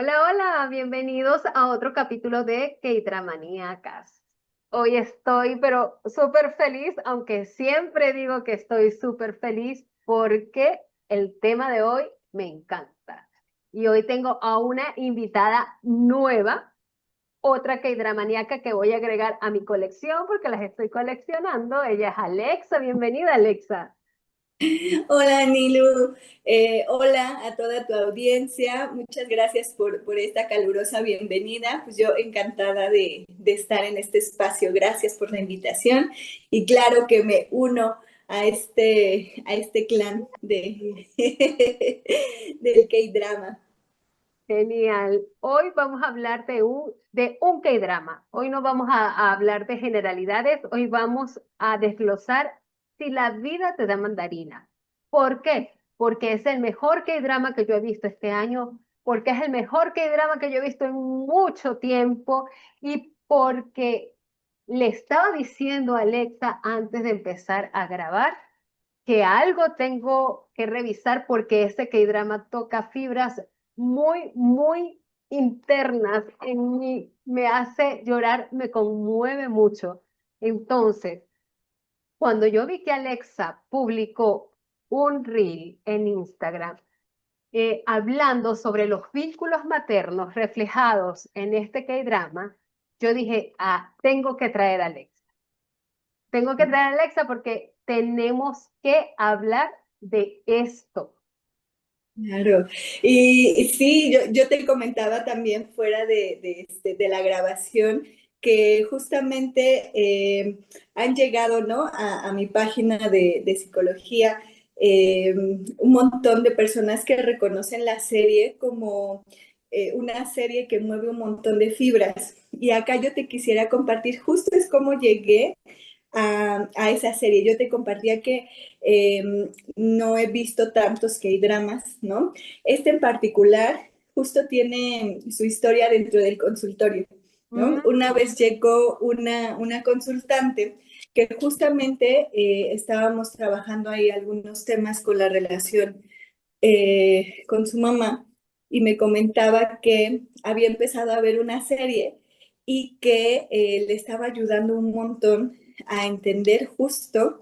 Hola, hola, bienvenidos a otro capítulo de K-Dramaníacas. Hoy estoy, pero súper feliz, aunque siempre digo que estoy súper feliz porque el tema de hoy me encanta. Y hoy tengo a una invitada nueva, otra K-Dramaníaca que voy a agregar a mi colección porque las estoy coleccionando. Ella es Alexa, bienvenida Alexa. Hola Nilu. Hola a toda tu audiencia, muchas gracias por esta calurosa bienvenida, pues yo encantada de estar en este espacio, gracias por la invitación y claro que me uno a este clan del K-drama. Genial. Hoy vamos a hablar de un K-drama. Hoy no vamos a hablar de generalidades. Hoy vamos a desglosar si la vida te da mandarina. ¿Por qué? Porque es el mejor K-drama que yo he visto este año, porque es el mejor K-drama que yo he visto en mucho tiempo y porque le estaba diciendo a Alexa antes de empezar a grabar que algo tengo que revisar porque ese K-drama toca fibras muy, muy internas en mí, me hace llorar, me conmueve mucho. Entonces, cuando yo vi que Alexa publicó un reel en Instagram hablando sobre los vínculos maternos reflejados en este K-drama, yo dije, ah, tengo que traer a Alexa. Tengo que traer a Alexa porque tenemos que hablar de esto. Claro, y sí, yo te comentaba también fuera de la grabación que justamente han llegado, ¿no? a mi página de psicología un montón de personas que reconocen la serie como una serie que mueve un montón de fibras. Y acá yo te quisiera compartir, justo es como llegué a esa serie. Yo te compartía que eh, no he visto tantos K-dramas, ¿no? Este en particular justo tiene su historia dentro del consultorio, ¿no? Mm, Una vez llegó una consultante que justamente estábamos trabajando ahí algunos temas con la relación con su mamá y me comentaba que había empezado a ver una serie y que le estaba ayudando un montón a entender justo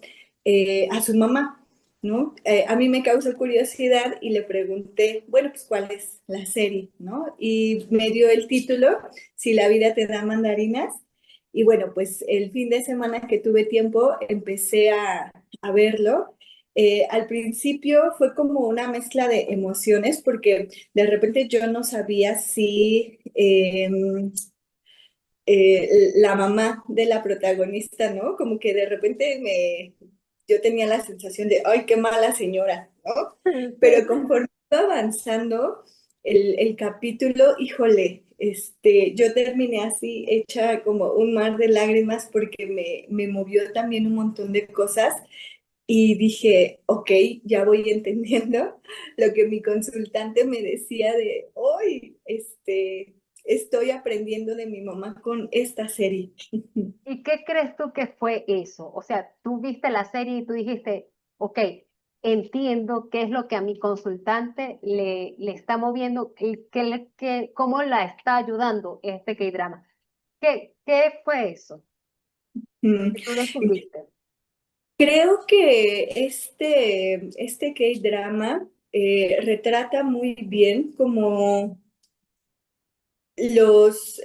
a su mamá, ¿no? A mí me causó curiosidad y le pregunté, bueno, pues ¿cuál es la serie, ¿no? Y me dio el título, Si la vida te da mandarinas. Y bueno, pues el fin de semana que tuve tiempo empecé a verlo. Al principio fue como una mezcla de emociones porque de repente yo no sabía si la mamá de la protagonista, ¿no? Como que de repente yo tenía la sensación de, ay, qué mala señora, ¿no? Pero conforme iba avanzando el capítulo, híjole, yo terminé así, hecha como un mar de lágrimas porque me movió también un montón de cosas y dije, ok, ya voy entendiendo lo que mi consultante me decía de hoy, estoy aprendiendo de mi mamá con esta serie. ¿Y qué crees tú que fue eso? O sea, tú viste la serie y tú dijiste, ok, entiendo qué es lo que a mi consultante le está moviendo y cómo la está ayudando este K-drama. ¿Qué fue eso Mm. que tú descubriste? Creo que este K-drama retrata muy bien como los,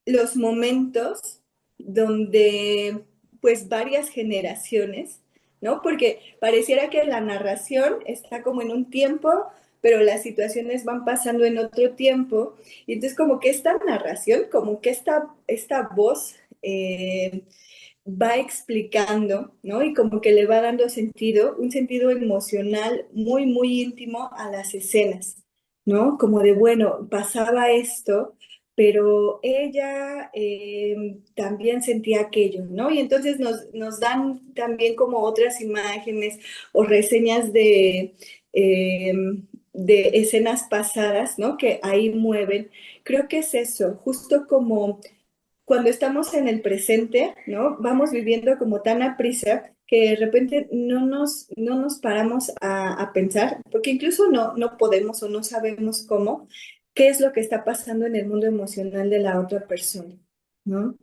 los momentos donde pues varias generaciones, ¿no? Porque pareciera que la narración está como en un tiempo, pero las situaciones van pasando en otro tiempo. Y entonces como que esta narración, como que esta voz va explicando, ¿no? Y como que le va dando sentido, un sentido emocional muy, muy íntimo a las escenas, ¿no? Como de, bueno, pasaba esto, pero ella también sentía aquello, ¿no? Y entonces nos dan también como otras imágenes o reseñas eh, de escenas pasadas, ¿no? Que ahí mueven. Creo que es eso, justo como cuando estamos en el presente, ¿no? Vamos viviendo como tan a prisa que de repente no nos paramos a pensar, porque incluso no podemos o no sabemos cómo, qué es lo que está pasando en el mundo emocional de la otra persona, ¿no?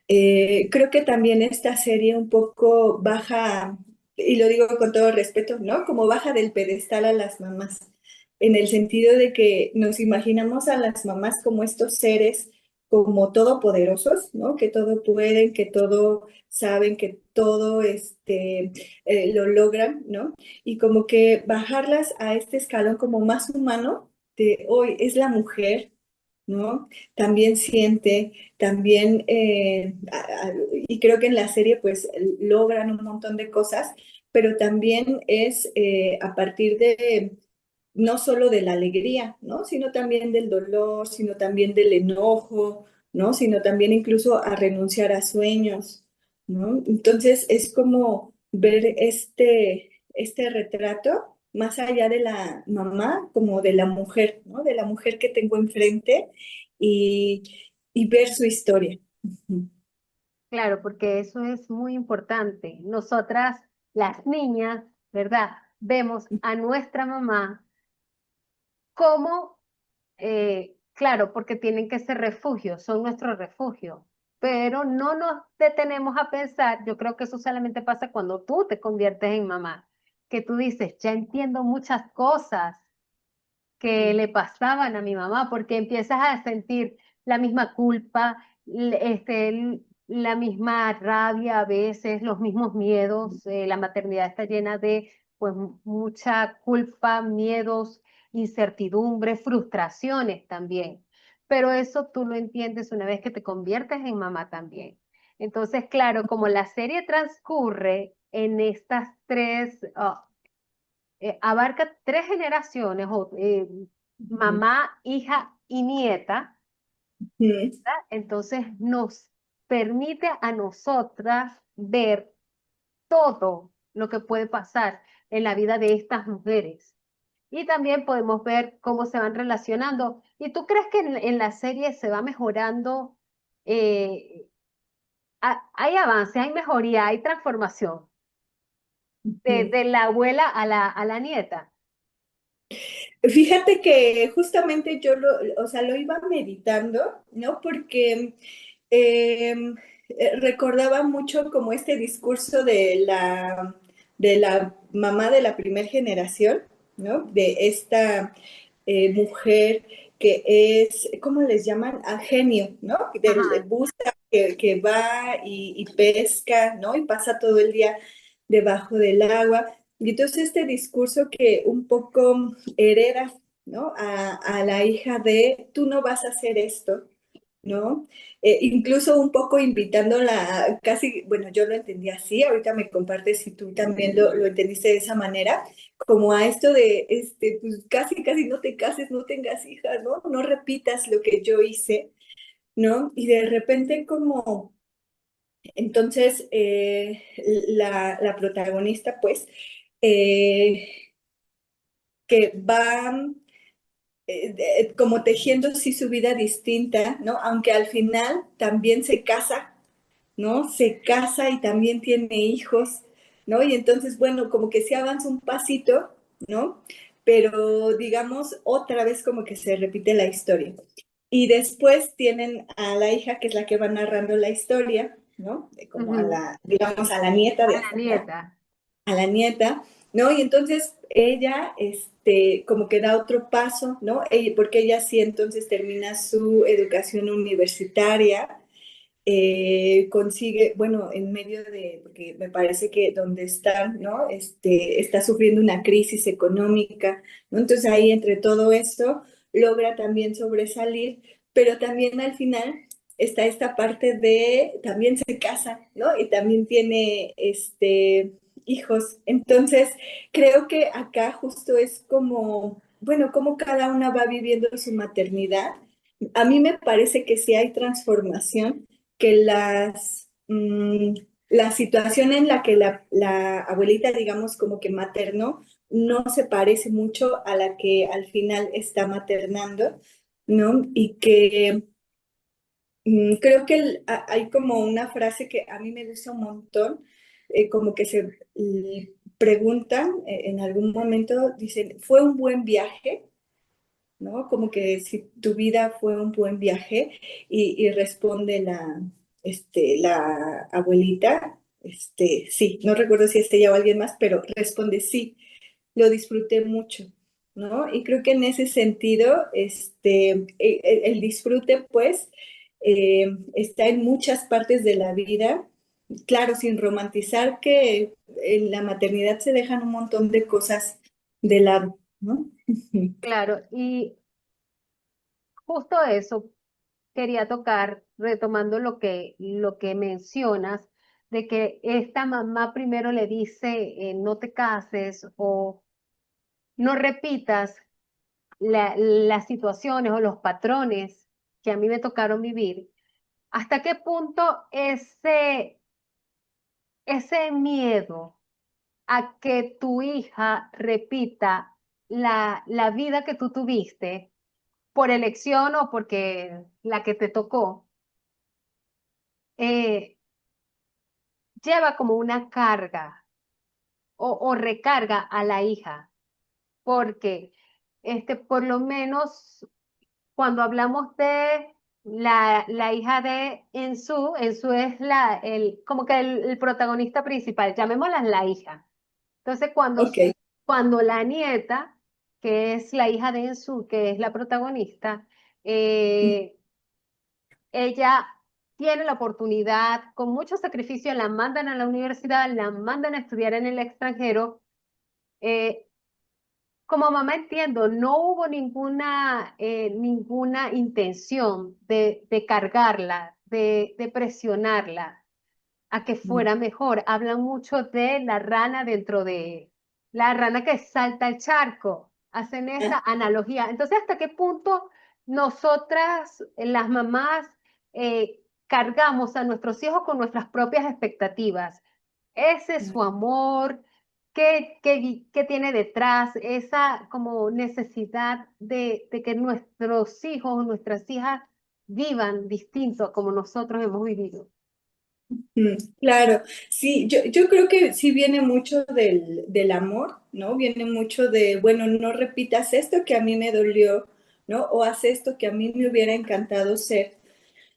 Creo que también esta serie un poco baja, y lo digo con todo respeto, ¿no? Como baja del pedestal a las mamás, en el sentido de que nos imaginamos a las mamás como estos seres como todopoderosos, ¿no? Que todo pueden, que todo saben, que todo lo logran, ¿no? Y como que bajarlas a este escalón como más humano de hoy es la mujer, ¿no? También siente, también, y creo que en la serie pues logran un montón de cosas, pero también es a partir de no solo de la alegría, ¿no? Sino también del dolor, sino también del enojo, ¿no? Sino también incluso a renunciar a sueños, ¿no? Entonces es como ver este retrato más allá de la mamá, como de la mujer, ¿no? De la mujer que tengo enfrente y, y ver su historia. Ujú. Claro, porque eso es muy importante. Nosotras, las niñas, ¿verdad? Vemos a nuestra mamá como, claro, porque tienen que ser refugios, son nuestro refugio, pero no nos detenemos a pensar, yo creo que eso solamente pasa cuando tú te conviertes en mamá, que tú dices, ya entiendo muchas cosas que le pasaban a mi mamá, porque empiezas a sentir la misma culpa, la misma rabia a veces, los mismos miedos. La maternidad está llena de pues mucha culpa, miedos, incertidumbre, frustraciones también. Pero eso tú lo entiendes una vez que te conviertes en mamá también. Entonces, claro, como la serie transcurre en estas tres, abarca tres generaciones, mamá, hija y nieta, Ujú. ¿verdad? Entonces nos permite a nosotras ver todo lo que puede pasar en la vida de estas mujeres. Y también podemos ver cómo se van relacionando. ¿Y tú crees que en la serie se va mejorando? eh, hay avance, hay mejoría, hay transformación Ujú. de la abuela a la nieta. Fíjate que justamente yo o sea, lo iba meditando, ¿no? Porque eh, recordaba mucho como este discurso de la mamá de la primera generación, ¿no? De esta mujer que es, ¿cómo les llaman? A genio, ¿no? Del Ajá. busta que va y pesca, ¿no? Y pasa todo el día debajo del agua. Y entonces este discurso que un poco hereda, ¿no? A la hija de, tú no vas a hacer esto, ¿no? Incluso un poco invitándola, casi, bueno, yo lo entendí así, ahorita me compartes si tú también lo entendiste de esa manera, como a esto de, pues casi, casi no te cases, no tengas hijas, ¿no? No repitas lo que yo hice, ¿no? Y de repente como, entonces, la protagonista, pues, eh, que va como tejiendo sí su vida distinta, ¿no? Aunque al final también se casa, ¿no? Se casa y también tiene hijos, ¿no? Y entonces, bueno, como que sí avanza un pasito, ¿no? Pero digamos, otra vez como que se repite la historia. Y después tienen a la hija, que es la que va narrando la historia, ¿no? Como a Ujú. la, digamos, a la nieta A de la acá, nieta. a la nieta, ¿no? Y entonces ella, como que da otro paso, ¿no? Porque ella sí entonces termina su educación universitaria, consigue, bueno, en medio de, porque me parece que donde están, ¿no? Está sufriendo una crisis económica, ¿no? Entonces ahí entre todo esto logra también sobresalir, pero también al final está esta parte de, también se casa, ¿no? Y también tiene, hijos. Entonces, creo que acá justo es como, bueno, como cada una va viviendo su maternidad. A mí me parece que sí hay transformación, que la situación en la que la abuelita, digamos, como que maternó, no se parece mucho a la que al final está maternando, ¿no? Y que creo que hay como una frase que a mí me gusta un montón, como que se preguntan en algún momento, dicen, ¿fue un buen viaje? ¿no? Como que si tu vida fue un buen viaje y responde la abuelita, sí, no recuerdo si es ella o alguien más, pero responde sí, lo disfruté mucho, ¿no? Y creo que en ese sentido, el disfrute, pues, está en muchas partes de la vida. Claro, sin romantizar que en la maternidad se dejan un montón de cosas de lado, ¿no? Claro, y justo eso quería tocar, retomando lo que mencionas, de que esta mamá primero le dice, no te cases o no repitas las situaciones o los patrones que a mí me tocaron vivir. ¿Hasta qué punto ese miedo a que tu hija repita la vida que tú tuviste por elección o porque la que te tocó, eh, lleva como una carga o recarga a la hija? Porque por lo menos cuando hablamos de la hija de Ensu es como que el protagonista principal, llamémosla la hija. Entonces, Ok. cuando la nieta, que es la hija de Ensu, que es la protagonista, eh, ella tiene la oportunidad, con mucho sacrificio, la mandan a la universidad, la mandan a estudiar en el extranjero. eh, Como mamá entiendo, no hubo ninguna intención de cargarla, de presionarla a que fuera mejor. Hablan mucho de la rana dentro de la rana que salta el charco. Hacen esa analogía. Entonces, ¿hasta qué punto nosotras, las mamás, cargamos a nuestros hijos con nuestras propias expectativas? Ese es su amor. ¿Qué tiene detrás esa como necesidad de que nuestros hijos o nuestras hijas vivan distinto a como nosotros hemos vivido? Claro, sí, yo creo que sí viene mucho del amor, ¿no? Viene mucho de, bueno, no repitas esto que a mí me dolió, ¿no? O haz esto que a mí me hubiera encantado ser.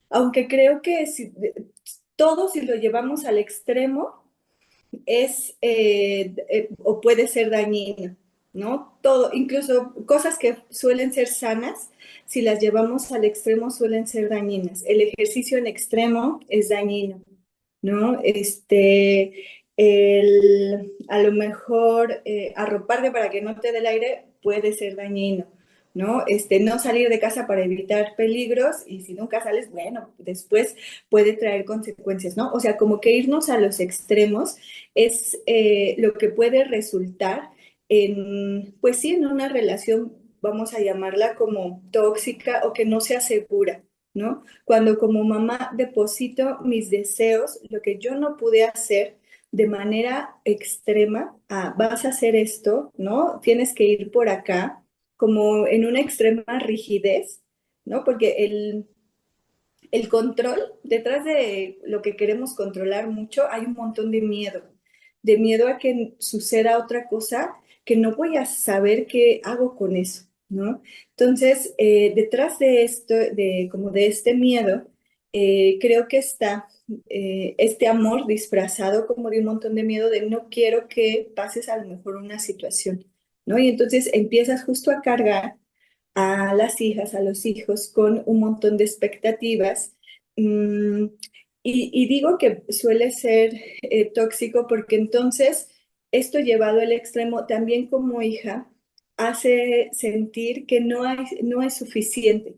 Aunque creo que todo si lo llevamos al extremo o puede ser dañino, ¿no? Todo, incluso cosas que suelen ser sanas, si las llevamos al extremo suelen ser dañinas. El ejercicio en extremo es dañino, ¿no? A lo mejor arroparte para que no te dé el aire puede ser dañino, ¿no? No salir de casa para evitar peligros y si nunca sales, bueno, después puede traer consecuencias, ¿no? O sea, como que irnos a los extremos es lo que puede resultar en, pues sí, en una relación, vamos a llamarla como tóxica o que no se asegura, ¿no? Cuando como mamá deposito mis deseos, lo que yo no pude hacer de manera extrema, vas a hacer esto, ¿no? Tienes que ir por acá, como en una extrema rigidez, ¿no? Porque el control, detrás de lo que queremos controlar mucho, hay un montón de miedo a que suceda otra cosa que no voy a saber qué hago con eso, ¿no? Entonces, detrás de esto, como de este miedo, creo que está este amor disfrazado como de un montón de miedo de no quiero que pases a lo mejor una situación, ¿no? Y entonces empiezas justo a cargar a las hijas, a los hijos, con un montón de expectativas. Mm, y digo que suele ser tóxico porque entonces esto llevado al extremo, también como hija, hace sentir que no es suficiente.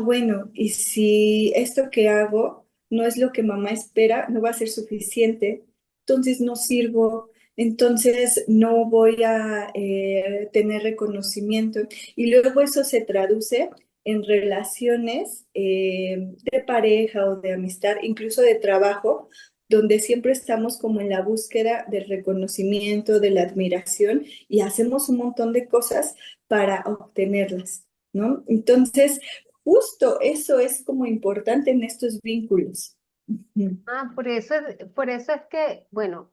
Bueno, y si esto que hago no es lo que mamá espera, no va a ser suficiente, entonces no sirvo, entonces no voy a tener reconocimiento. Y luego eso se traduce en relaciones de pareja o de amistad, incluso de trabajo, donde siempre estamos como en la búsqueda del reconocimiento, de la admiración y hacemos un montón de cosas para obtenerlas, ¿no? Entonces, justo eso es como importante en estos vínculos. Ujú. Por eso es que, bueno.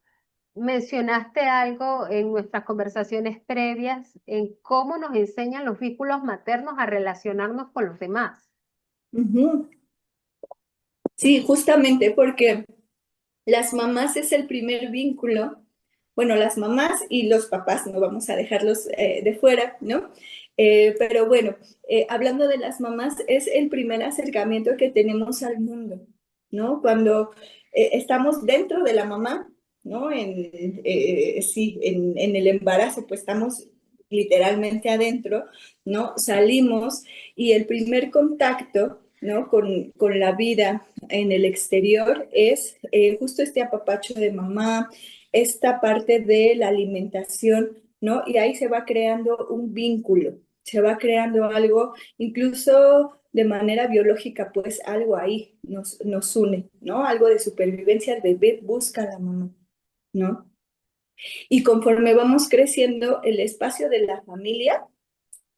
mencionaste algo en nuestras conversaciones previas en cómo nos enseñan los vínculos maternos a relacionarnos con los demás. Ujú. Sí, justamente porque las mamás es el primer vínculo, bueno, las mamás y los papás, no vamos a dejarlos de fuera, ¿no? Pero bueno, hablando de las mamás, es el primer acercamiento que tenemos al mundo, ¿no? Cuando estamos dentro de la mamá, ¿no? Sí, en el embarazo, pues estamos literalmente adentro, ¿no? Salimos y el primer contacto, ¿no? Con la vida en el exterior es justo este apapacho de mamá, esta parte de la alimentación, ¿no? Y ahí se va creando un vínculo, se va creando algo, incluso de manera biológica, pues algo ahí nos une, ¿no? Algo de supervivencia, el bebé busca a la mamá, ¿no? Y conforme vamos creciendo, el espacio de la familia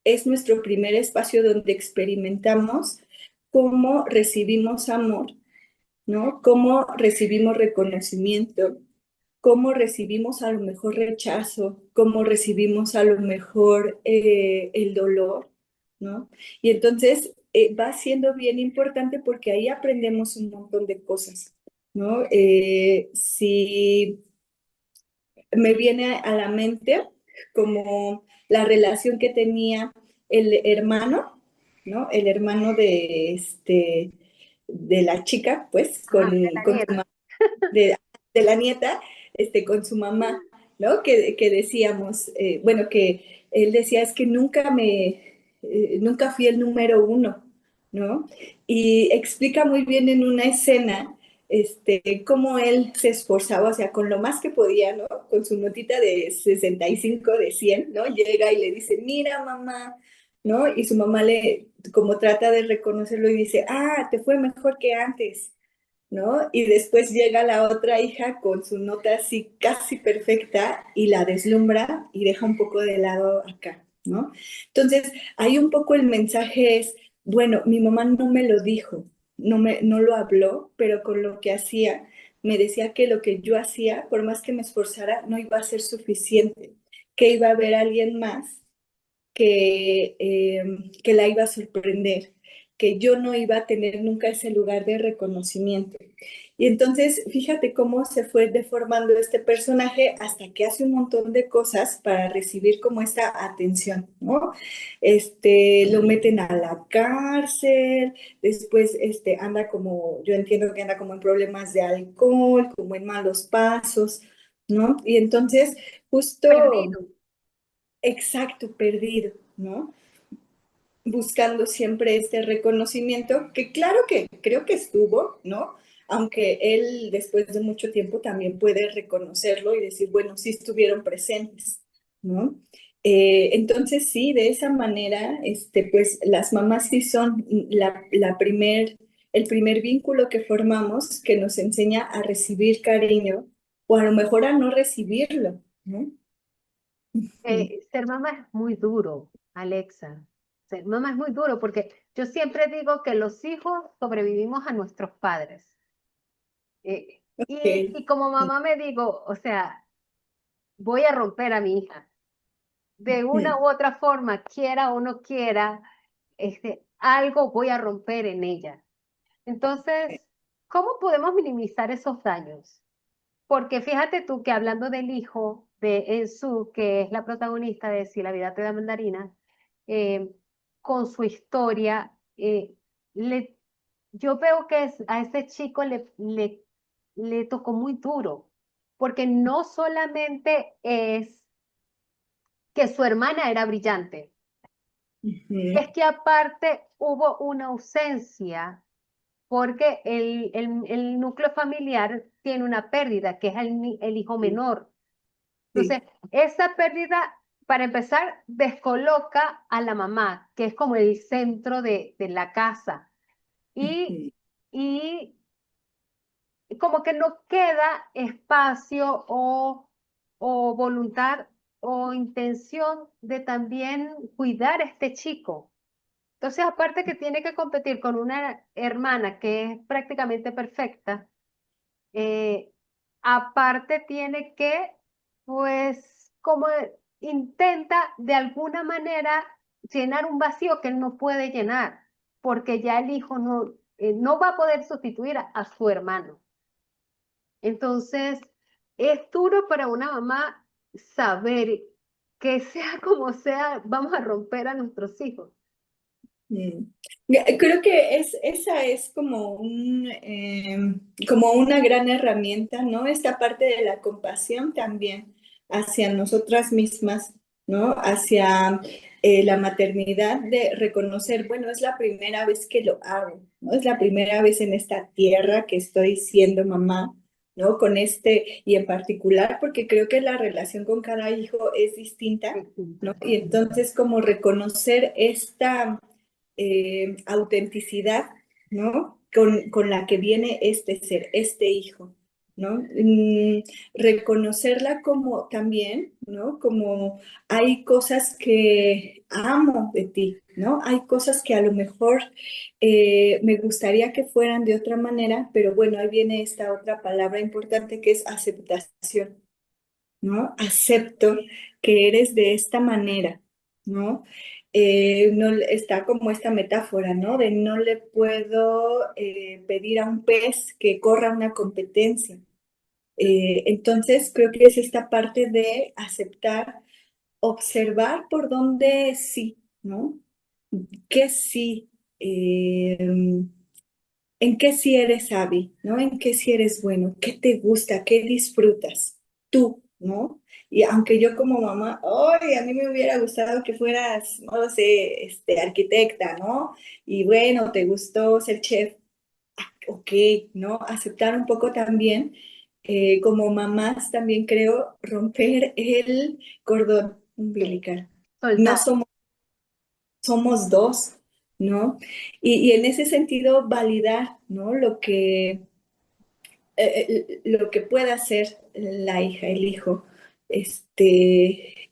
es nuestro primer espacio donde experimentamos cómo recibimos amor, ¿no? Cómo recibimos reconocimiento, cómo recibimos a lo mejor rechazo, cómo recibimos a lo mejor el dolor, ¿no? Y entonces va siendo bien importante porque ahí aprendemos un montón de cosas, ¿no? Si me viene a la mente como la relación que tenía el hermano, ¿no? El hermano de la chica, pues, Ajá, de la con su nieta. mamá, de la nieta, con su mamá, ¿no? Que decíamos, bueno, que él decía, es que nunca fui el número uno, ¿no? Y explica muy bien en una escena cómo él se esforzaba, o sea, con lo más que podía, ¿no? Con su notita de 65 de 100, ¿no? Llega y le dice, mira, mamá, ¿no? Y su mamá como trata de reconocerlo y dice, ah, te fue mejor que antes, ¿no? Y después llega la otra hija con su nota así casi perfecta y la deslumbra y deja un poco de lado acá, ¿no? Entonces, ahí un poco el mensaje es, bueno, mi mamá no me lo dijo, no lo habló, pero con lo que hacía, me decía que lo que yo hacía, por más que me esforzara, no iba a ser suficiente, que iba a haber alguien más que la iba a sorprender, que yo no iba a tener nunca ese lugar de reconocimiento. Y entonces, fíjate cómo se fue deformando este personaje hasta que hace un montón de cosas para recibir como esta atención, ¿no? Lo meten a la cárcel, después anda como, yo entiendo que anda como en problemas de alcohol, como en malos pasos, ¿no? Y entonces, justo, Perdido. exacto, perdido, ¿no? Buscando siempre este reconocimiento, que claro que creo que estuvo, ¿no? Aunque él después de mucho tiempo también puede reconocerlo y decir, bueno, sí estuvieron presentes, ¿no? Entonces sí, de esa manera, pues las mamás sí son el primer vínculo que formamos que nos enseña a recibir cariño o a lo mejor a no recibirlo, ¿no? Ser mamá es muy duro, Alexa. Ser mamá es muy duro porque yo siempre digo que los hijos sobrevivimos a nuestros padres. Y Ok. como mamá me digo, o sea, voy a romper a mi hija. De una Mm. u otra forma, quiera o no quiera, algo voy a romper en ella. Entonces, ¿cómo podemos minimizar esos daños? Porque fíjate tú que hablando del hijo de Ensu, que es la protagonista de Si la vida te da mandarina, eh, con su historia, le, yo veo que a ese chico le tocó muy duro, porque no solamente es que su hermana era brillante, Ujú. es que aparte hubo una ausencia porque el núcleo familiar tiene una pérdida, que es el hijo Sí, menor. sí. Entonces, esa pérdida, para empezar, descoloca a la mamá, que es como el centro de la casa. Y, Ujú. y como que no queda espacio o voluntad o intención de también cuidar a este chico. Entonces, aparte que tiene que competir con una hermana que es prácticamente perfecta, eh, aparte tiene que, pues, como intenta de alguna manera llenar un vacío que él no puede llenar, porque ya el hijo no va a poder sustituir a su hermano. Entonces, es duro para una mamá saber que sea como sea, vamos a romper a nuestros hijos. Mm. Creo que esa es como una gran herramienta, ¿no? Esta parte de la compasión también hacia nosotras mismas, ¿no? Hacia la maternidad, de reconocer, bueno, es la primera vez que lo hago, ¿no? Es la primera vez en esta tierra que estoy siendo mamá, ¿no? Con y en particular porque creo que la relación con cada hijo es distinta, ¿no? Y entonces como reconocer esta autenticidad, ¿no? Con la que viene este ser, este hijo, ¿no? Reconocerla como también, ¿no? Como hay cosas que amo de ti, ¿no? Hay cosas que a lo mejor me gustaría que fueran de otra manera, pero bueno, ahí viene esta otra palabra importante que es aceptación, ¿no? Acepto que eres de esta manera, ¿no? No está como esta metáfora, ¿no? De no le puedo pedir a un pez que corra una competencia. Entonces, creo que es esta parte de aceptar, observar por dónde sí, ¿no? ¿Qué sí? ¿En qué sí eres hábil, ¿no? ¿En qué sí eres bueno? ¿Qué te gusta? ¿Qué disfrutas? Tú, ¿no? Y aunque yo como mamá, ay, a mí me hubiera gustado que fueras, no lo sé, arquitecta, ¿no? Y bueno, te gustó ser chef, ok, ¿no? Aceptar un poco también, como mamás también creo, romper el cordón Sí, umbilical. No soltar. somos dos, ¿no? Y en ese sentido, validar, ¿no? Lo que pueda hacer la hija, el hijo,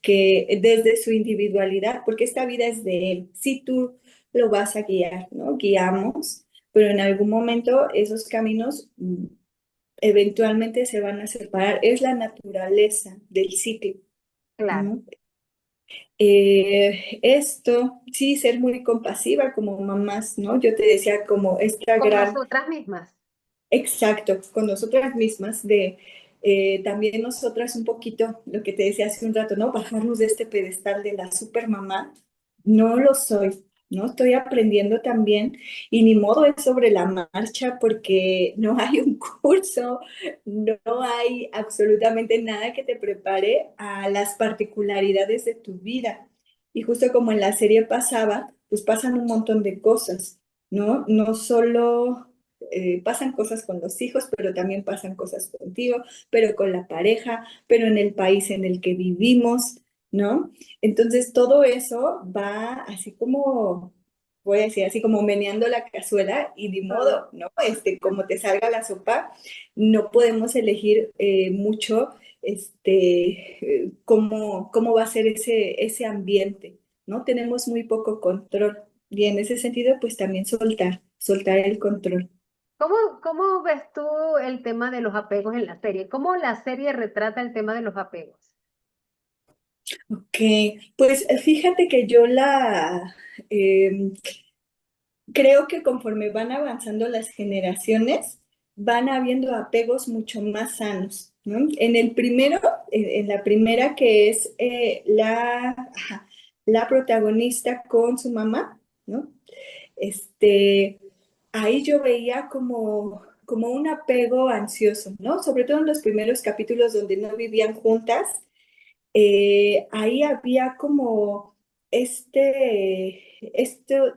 que desde su individualidad, porque esta vida es de él, si tú lo vas a guiar, ¿no? Guiamos, pero en algún momento esos caminos eventualmente se van a separar. Es la naturaleza del ciclo, Claro, ¿no? Esto, sí, ser muy compasiva como mamás, ¿no? Yo te decía como esta con gran, nosotras mismas. exacto, con nosotras mismas, de también nosotras un poquito, lo que te decía hace un rato, ¿no? Bajarnos de este pedestal de la supermamá. No lo soy, ¿no? Estoy aprendiendo también y ni modo es sobre la marcha porque no hay un curso, no hay absolutamente nada que te prepare a las particularidades de tu vida. Y justo como en la serie pasaba, pues pasan un montón de cosas, ¿no? No solo pasan cosas con los hijos, pero también pasan cosas contigo, pero con la pareja, pero en el país en el que vivimos, ¿no? Entonces todo eso va así como, voy a decir, así como meneando la cazuela y de Mm. modo, ¿no? Como te salga la sopa, no podemos elegir mucho cómo va a ser ese ambiente, ¿no? Tenemos muy poco control y en ese sentido, pues también soltar el control. ¿Cómo ves tú el tema de los apegos en la serie? ¿Cómo la serie retrata el tema de los apegos? Ok, pues fíjate que eh, creo que conforme van avanzando las generaciones, van habiendo apegos mucho más sanos, ¿no? En la primera que es la protagonista con su mamá, ¿no? Este, ahí yo veía como un apego ansioso, ¿no? Sobre todo en los primeros capítulos donde no vivían juntas, ahí había como esto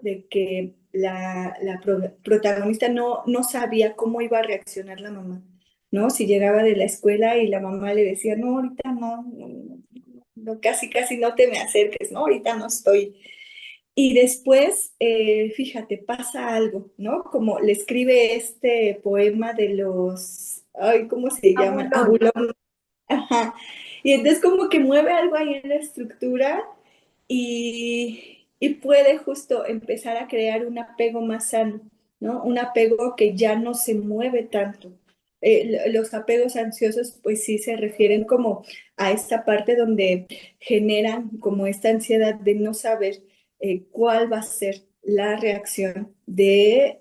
de que la protagonista no sabía cómo iba a reaccionar la mamá, ¿no? Si llegaba de la escuela y la mamá le decía, no, ahorita no, casi, casi no te me acerques, ¿no? Ahorita no estoy. Y después, fíjate, pasa algo, ¿no? Como le escribe este poema de ay, ¿cómo se llaman? Abulón. Ajá. Y entonces como que mueve algo ahí en la estructura y puede justo empezar a crear un apego más sano, ¿no? Un apego que ya no se mueve tanto. Los apegos ansiosos, pues sí se refieren como a esta parte donde generan como esta ansiedad de no saber cuál va a ser la reacción de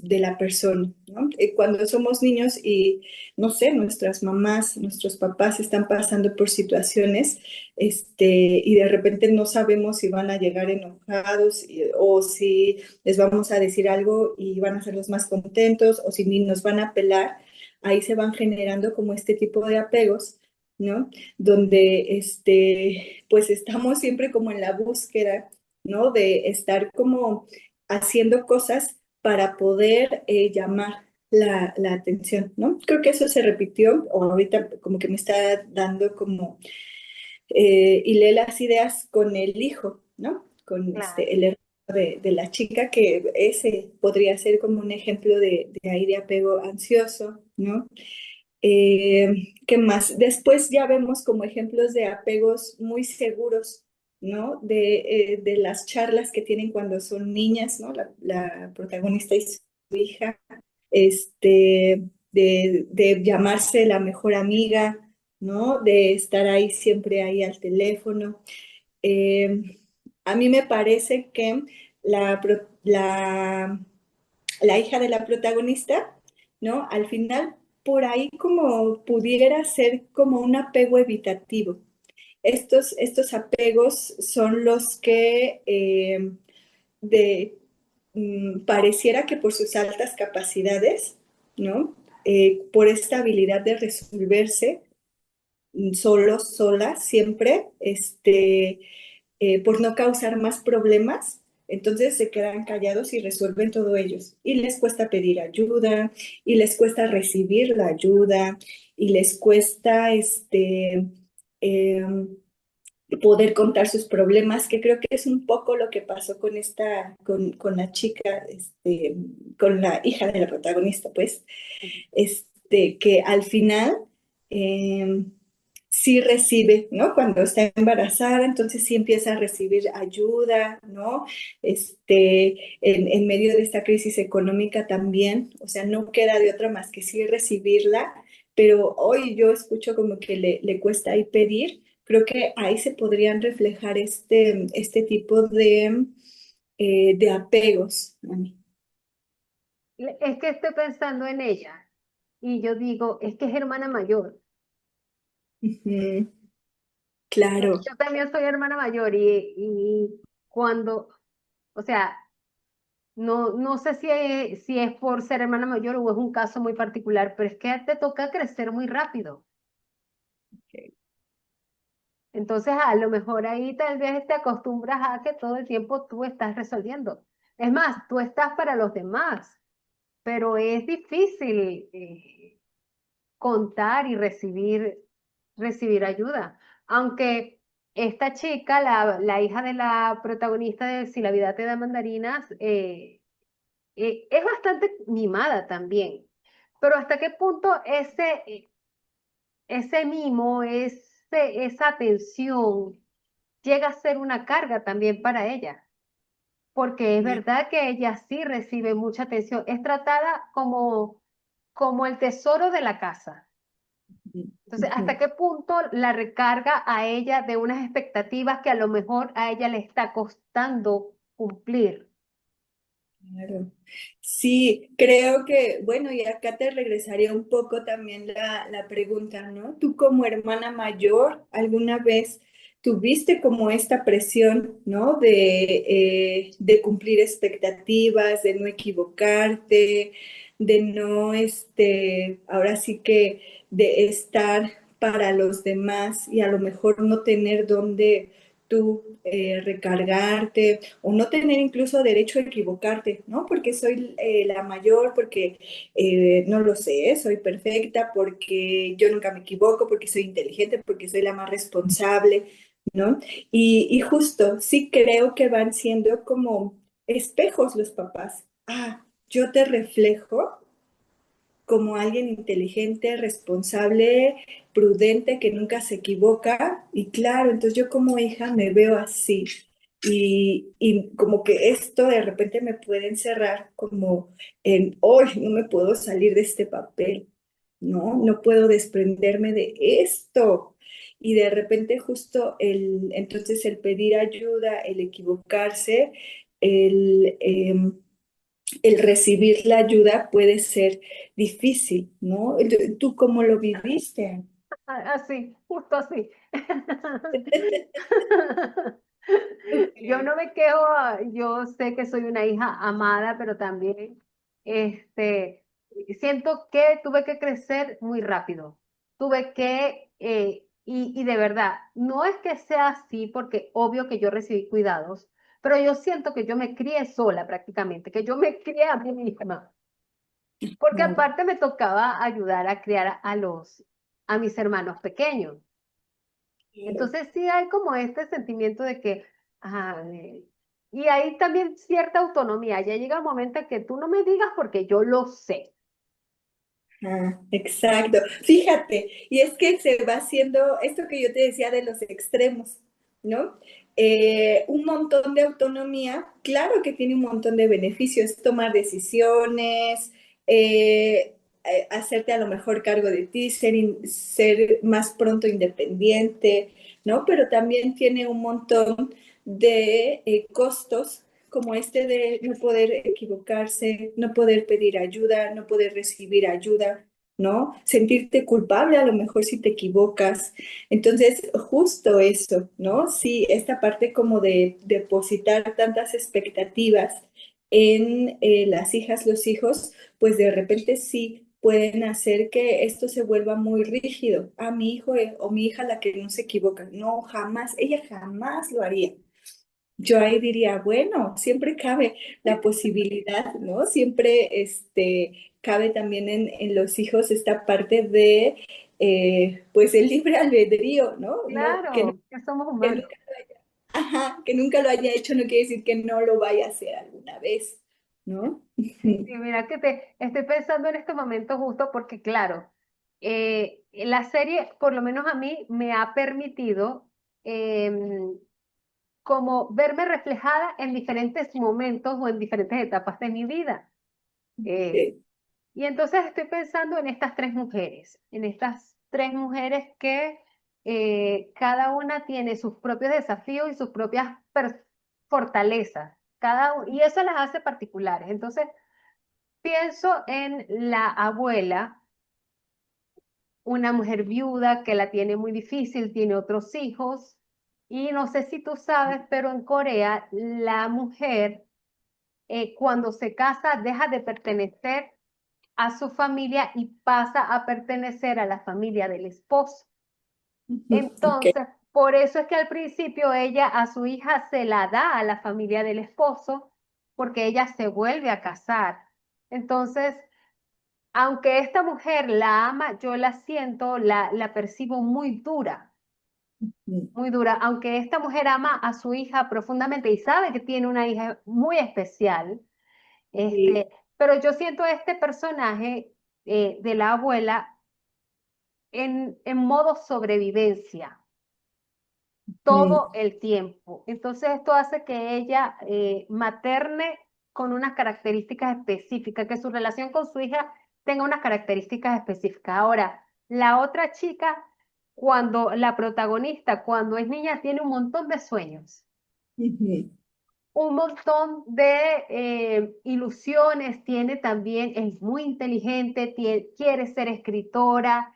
la persona, ¿no? Cuando somos niños y, no sé, nuestras mamás, nuestros papás están pasando por situaciones, y de repente no sabemos si van a llegar enojados o si les vamos a decir algo y van a ser los más contentos o si ni nos van a apelar, ahí se van generando como este tipo de apegos, ¿no? Donde, pues estamos siempre como en la búsqueda, ¿no? De estar como haciendo cosas para poder llamar la atención, ¿no? Creo que eso se repitió, o ahorita como que me está dando como, y lee las ideas con el hijo, ¿no? Con Claro. el hermano de la chica, que ese podría ser como un ejemplo de ahí de apego ansioso, ¿no? ¿Qué más? Después ya vemos como ejemplos de apegos muy seguros, ¿no? De las charlas que tienen cuando son niñas, ¿no? La protagonista y su hija, de llamarse la mejor amiga, ¿no? De estar ahí siempre ahí al teléfono. Eh, a mí me parece que la hija de la protagonista, ¿no? Al final, por ahí como pudiera ser como un apego evitativo. Estos apegos son los que de, pareciera que por sus altas capacidades, ¿no? Por esta habilidad de resolverse solos, solas, siempre, por no causar más problemas, entonces se quedan callados y resuelven todo ellos. Y les cuesta pedir ayuda, y les cuesta recibir la ayuda, y les cuesta eh, poder contar sus problemas, que creo que es un poco lo que pasó con con la chica, con la hija de la protagonista, pues, que al final eh, sí recibe, ¿no? Cuando está embarazada, entonces sí empieza a recibir ayuda, ¿no? En medio de esta crisis económica también, o sea, no queda de otra más que sí recibirla, pero hoy yo escucho como que le cuesta ahí pedir. Creo que ahí se podrían reflejar este tipo de apegos a mí. Es que estoy pensando en ella y yo digo, es que es hermana mayor. Ujú, claro. Yo también soy hermana mayor y cuando, o sea, no sé si es por ser hermana mayor o es un caso muy particular, pero es que te toca crecer muy rápido. Entonces, a lo mejor ahí tal vez te acostumbras a que todo el tiempo tú estás resolviendo. Es más, tú estás para los demás, pero es difícil contar y recibir ayuda. Aunque esta chica, la hija de la protagonista de Si la vida te da mandarinas, es bastante mimada también. Pero ¿hasta qué punto ese mimo, esa atención llega a ser una carga también para ella? Porque es verdad que ella sí recibe mucha atención. Es tratada como el tesoro de la casa. Entonces, ¿hasta Ujú. qué punto la recarga a ella de unas expectativas que a lo mejor a ella le está costando cumplir? Claro. Sí, creo que, bueno, y acá te regresaría un poco también la pregunta, ¿no? Tú como hermana mayor, ¿alguna vez tuviste como esta presión, ¿no? De cumplir expectativas, de no equivocarte, de no, ahora sí que de estar para los demás y a lo mejor no tener dónde tú recargarte o no tener incluso derecho a equivocarte, ¿no? Porque soy la mayor, porque no lo sé, soy perfecta, porque yo nunca me equivoco, porque soy inteligente, porque soy la más responsable, ¿no? Y justo, sí creo que van siendo como espejos los papás. Ah, yo te reflejo como alguien inteligente, responsable, prudente, que nunca se equivoca. Y claro, entonces yo como hija me veo así. Y como que esto de repente me puede encerrar como en, hoy no me puedo salir de este papel. ¿no? No puedo desprenderme de esto. Y de repente justo entonces el pedir ayuda, el equivocarse, el, el recibir la ayuda puede ser difícil, ¿no? ¿Tú cómo lo viviste? Así, justo así. Yo Ok. no me quejo, yo sé que soy una hija amada, pero también este, siento que tuve que crecer muy rápido. Tuve que, y de verdad, no es que sea así, porque obvio que yo recibí cuidados, pero yo siento que yo me crié sola prácticamente, que yo me crié a mí misma, porque Ah, aparte me tocaba ayudar a criar a mis hermanos pequeños. claro. Entonces sí hay como este sentimiento de que, y hay también cierta autonomía. Ya llega el momento en que tú no me digas porque yo lo sé. Exacto. Fíjate, y es que se va haciendo esto que yo te decía de los extremos, ¿no? Un montón de autonomía, claro que tiene un montón de beneficios, tomar decisiones, hacerte a lo mejor cargo de ti, ser más pronto independiente, ¿no? Pero también tiene un montón de costos como este de no poder equivocarse, no poder pedir ayuda, no poder recibir ayuda, ¿no? Sentirte culpable a lo mejor si te equivocas. Entonces, justo eso, ¿no? Sí, esta parte como de depositar tantas expectativas en las hijas, los hijos, pues de repente sí pueden hacer que esto se vuelva muy rígido. A mi hijo o mi hija la que no se equivoca. No, jamás, ella jamás lo haría. Yo ahí diría, bueno, siempre cabe la posibilidad, ¿no? Siempre cabe también en los hijos esta parte de, pues, el libre albedrío, ¿no? No, Claro, que somos que humanos. nunca, ajá, que nunca lo haya hecho no quiere decir que no lo vaya a hacer alguna vez, ¿no? Y mira que te estoy pensando en este momento justo porque, claro, la serie, por lo menos a mí, me ha permitido como verme reflejada en diferentes momentos o en diferentes etapas de mi vida. Eh, Eh, Y entonces estoy pensando en estas tres mujeres, en estas tres mujeres que cada una tiene sus propios desafíos y sus propias fortalezas, y eso las hace particulares. Entonces pienso en la abuela, una mujer viuda que la tiene muy difícil, tiene otros hijos, y no sé si tú sabes, pero en Corea la mujer cuando se casa deja de pertenecer a su familia y pasa a pertenecer a la familia del esposo. ok. Entonces, por eso es que al principio ella a su hija se la da a la familia del esposo, porque ella se vuelve a casar. Entonces, aunque esta mujer la ama, yo la siento, la percibo muy dura, aunque esta mujer ama a su hija profundamente y sabe que tiene una hija muy especial, Sí, pero yo siento a este personaje de la abuela en modo sobrevivencia todo mm, el tiempo. Entonces esto hace que ella materne con unas características específicas, que su relación con su hija tenga unas características específicas. Ahora, la otra chica, cuando la protagonista, cuando es niña, tiene un montón de sueños, ujú, un montón de ilusiones, tiene también, es muy inteligente, quiere ser escritora,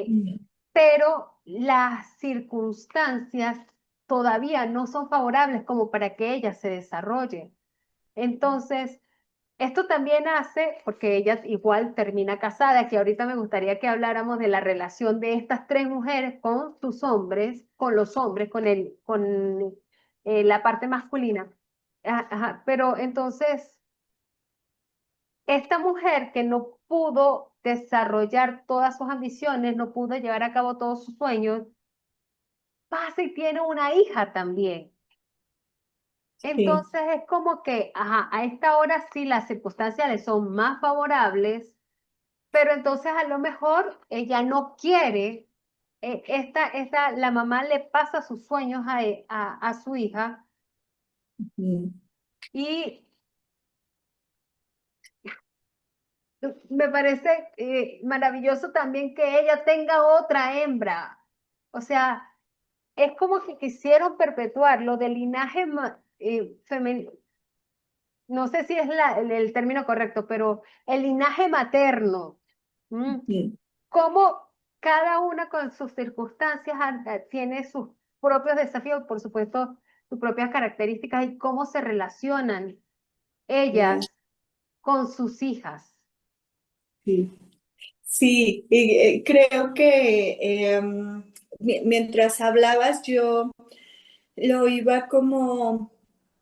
mm, pero las circunstancias todavía no son favorables como para que ella se desarrolle. Entonces, esto también hace, porque ella igual termina casada, que ahorita me gustaría que habláramos de la relación de estas tres mujeres con sus hombres, con los hombres, con la parte masculina. Ajá, pero entonces, esta mujer que no pudo desarrollar todas sus ambiciones, no pudo llevar a cabo todos sus sueños, pasa y tiene una hija también. sí, Entonces es como que, ajá, a esta hora sí las circunstancias le son más favorables, pero entonces a lo mejor ella no quiere, la mamá le pasa sus sueños a su hija mm, y Me parece maravilloso también que ella tenga otra hembra. O sea, es como que quisieron perpetuar lo del linaje femenino, no sé si es el término correcto, pero el linaje materno. ¿M? Mm. Cómo cada una con sus circunstancias tiene sus propios desafíos, por supuesto, sus propias características y cómo se relacionan ellas Ya, con sus hijas. sí. Sí, y, creo que mientras hablabas yo lo iba como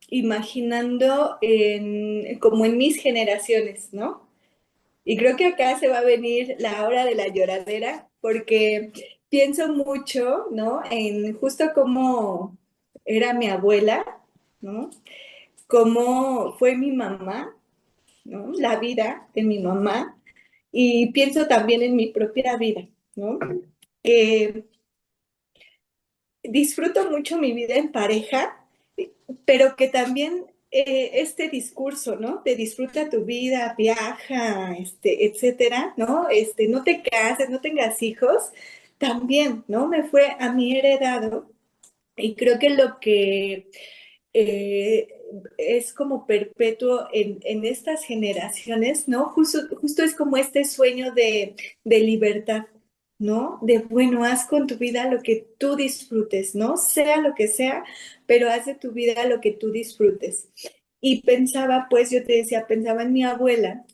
imaginando como en mis generaciones, ¿no? Y creo que acá se va a venir la hora de la lloradera, porque pienso mucho, ¿no? En justo cómo era mi abuela, ¿no? Cómo fue mi mamá, ¿no? La vida de mi mamá. Y pienso también en mi propia vida, ¿no? Que disfruto mucho mi vida en pareja, pero que también este discurso, ¿no? De disfruta tu vida, viaja, etcétera, ¿no? No te cases, no tengas hijos, también, ¿no? Me fue a mí heredado y creo que lo que eh, es como perpetuo en estas generaciones, ¿no? Justo es como este sueño de libertad, ¿no? De, bueno, haz con tu vida lo que tú disfrutes, ¿no? Sea lo que sea, pero haz de tu vida lo que tú disfrutes. Y pensaba, pues yo te decía, pensaba en mi abuela,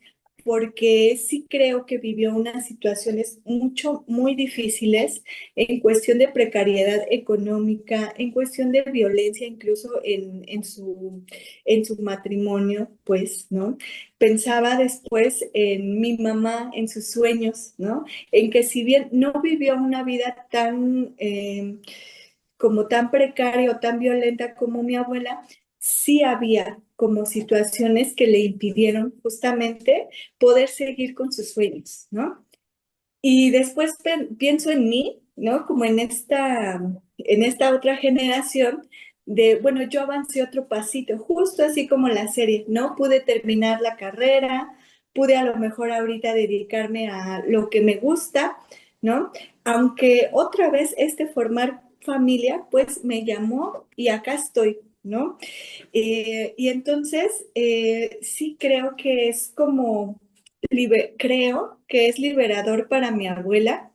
porque sí creo que vivió unas situaciones muy difíciles en cuestión de precariedad económica, en cuestión de violencia, incluso en su matrimonio, pues, ¿no? Pensaba después en mi mamá, en sus sueños, ¿no? En que si bien no vivió una vida tan, como tan precaria o tan violenta como mi abuela, sí había como situaciones que le impidieron justamente poder seguir con sus sueños, ¿no? Y después pienso en mí, ¿no? Como en esta otra generación de, bueno, yo avancé otro pasito, justo así como la serie, ¿no? Pude terminar la carrera, pude a lo mejor ahorita dedicarme a lo que me gusta, ¿no? Aunque otra vez formar familia, pues me llamó y acá estoy, ¿no? Y entonces, sí creo que es como creo que es liberador para mi abuela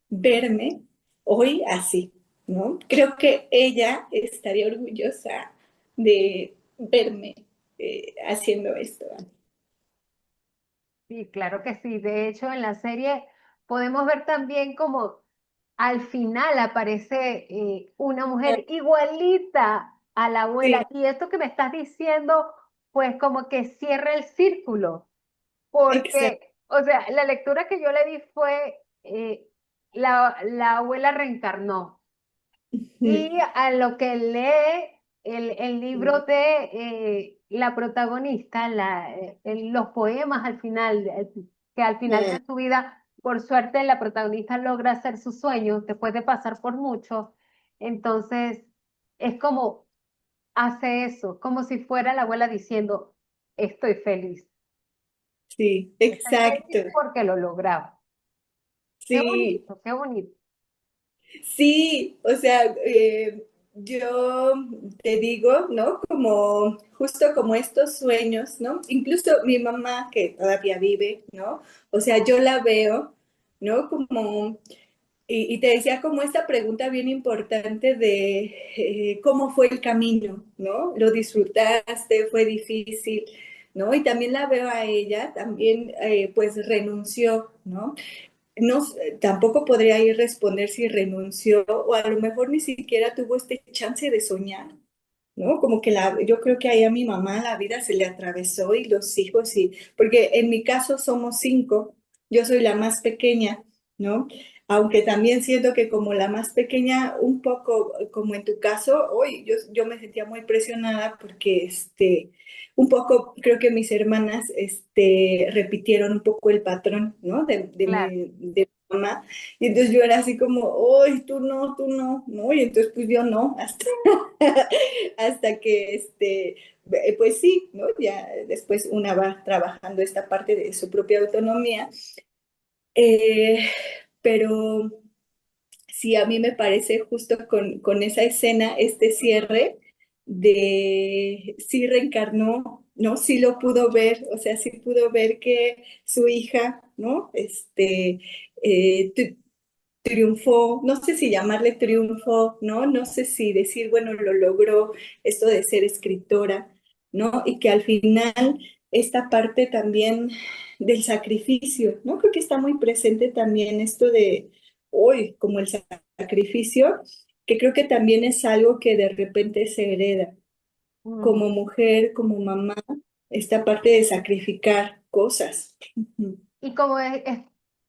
verme hoy así, ¿no? Creo que ella estaría orgullosa de verme haciendo esto. Sí, claro que sí. De hecho, en la serie podemos ver también como al final aparece una mujer igualita a la Sí, abuela. Y esto que me estás diciendo, pues como que cierra el círculo, porque, exacto. o sea, la lectura que yo le di fue, la abuela reencarnó. Y a lo que lee el libro de la protagonista, los poemas al final, que al final de su vida, por suerte, la protagonista logra hacer sus sueños después de pasar por mucho. Entonces, es como hace eso, como si fuera la abuela diciendo, estoy feliz. Sí, Estoy exacto. feliz porque lo lograba. Qué Sí, bonito, qué bonito. sí, o sea, yo te digo, ¿no? Como justo como estos sueños, ¿no? Incluso mi mamá, que todavía vive, ¿no? O sea, yo la veo, ¿no? Como, y te decía como esta pregunta bien importante de cómo fue el camino, ¿no? ¿Lo disfrutaste? ¿Fue difícil? ¿No? Y también la veo a ella, también pues renunció, ¿no? No, tampoco podría ir responder si renunció o a lo mejor ni siquiera tuvo este chance de soñar, ¿no? Como que yo creo que ahí a mi mamá la vida se le atravesó y los hijos, y, porque en mi caso somos cinco, yo soy la más pequeña, ¿no? Aunque también siento que como la más pequeña, un poco como en tu caso, hoy yo me sentía muy presionada porque un poco creo que mis hermanas repitieron un poco el patrón, ¿no? Claro. De mi mamá. Y entonces yo era así como, hoy tú no, ¿no? Y entonces pues yo no, hasta. hasta que, pues sí, ¿no? Ya después una va trabajando esta parte de su propia autonomía. Eh, pero sí, a mí me parece justo con esa escena, este cierre de sí reencarnó, ¿no? Sí lo pudo ver, o sea, sí pudo ver que su hija, ¿no? Triunfó, no sé si llamarle triunfo, ¿no? No sé si decir, bueno, lo logró esto de ser escritora, ¿no? Y que al final esta parte también del sacrificio, ¿no? Creo que está muy presente también esto de hoy, como el sacrificio, que creo que también es algo que de repente se hereda Mm. como mujer, como mamá, esta parte de sacrificar cosas. Ujú. Y como es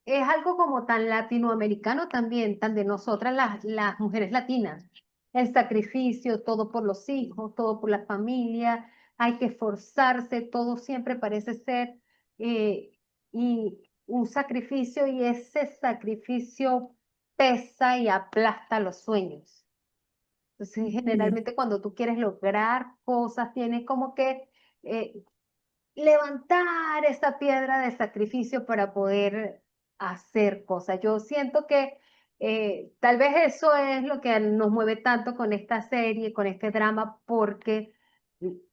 algo como tan latinoamericano también, tan de nosotras las mujeres latinas. El sacrificio, todo por los hijos, todo por la familia, hay que esforzarse, todo siempre parece ser eh, y un sacrificio y ese sacrificio pesa y aplasta los sueños. Entonces, generalmente cuando tú quieres lograr cosas, tienes como que eh, levantar esa piedra de sacrificio para poder hacer cosas. Yo siento que tal vez eso es lo que nos mueve tanto con esta serie, con este drama, porque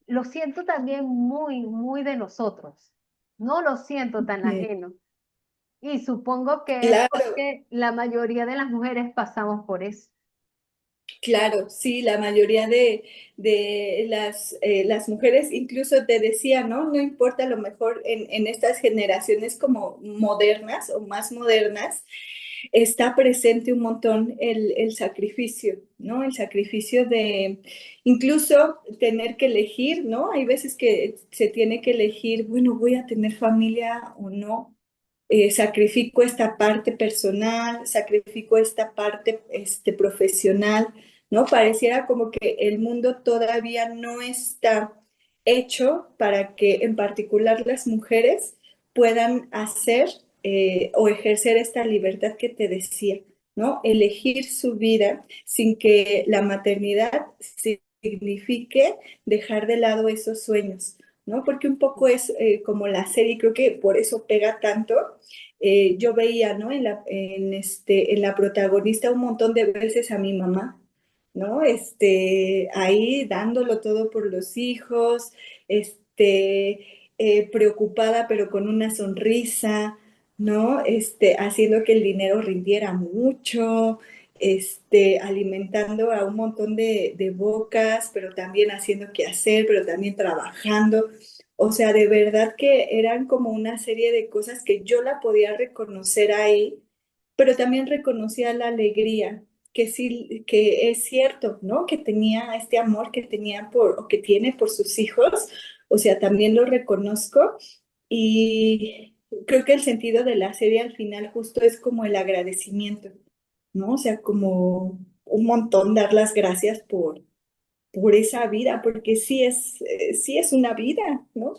lo siento también muy, muy de nosotros. No lo siento tan ajeno. Y supongo que es Claro, porque la mayoría de las mujeres pasamos por eso. claro, sí, la mayoría de las mujeres, incluso te decía, ¿no? No importa, a lo mejor en estas generaciones como modernas o más modernas, está presente un montón el sacrificio, ¿no? El sacrificio de incluso tener que elegir, ¿no? Hay veces que se tiene que elegir, bueno, voy a tener familia o no. Sacrifico esta parte personal, sacrifico esta parte profesional, ¿no? Pareciera como que el mundo todavía no está hecho para que en particular las mujeres puedan hacer o ejercer esta libertad que te decía, ¿no? Elegir su vida sin que la maternidad signifique dejar de lado esos sueños, ¿no? Porque un poco es como la serie, creo que por eso pega tanto. Yo veía, ¿no? En la protagonista un montón de veces a mi mamá, ¿no? Ahí dándolo todo por los hijos, preocupada pero con una sonrisa, ¿no? Haciendo que el dinero rindiera mucho, alimentando a un montón de bocas, pero también haciendo qué hacer, pero también trabajando. O sea, de verdad que eran como una serie de cosas que yo la podía reconocer ahí, pero también reconocía la alegría, que sí, que es cierto, ¿no? Que tenía este amor que tenía o que tiene por sus hijos, o sea, también lo reconozco y creo que el sentido de la serie al final justo es como el agradecimiento, ¿no? O sea, como un montón dar las gracias por esa vida, porque sí es una vida, ¿no?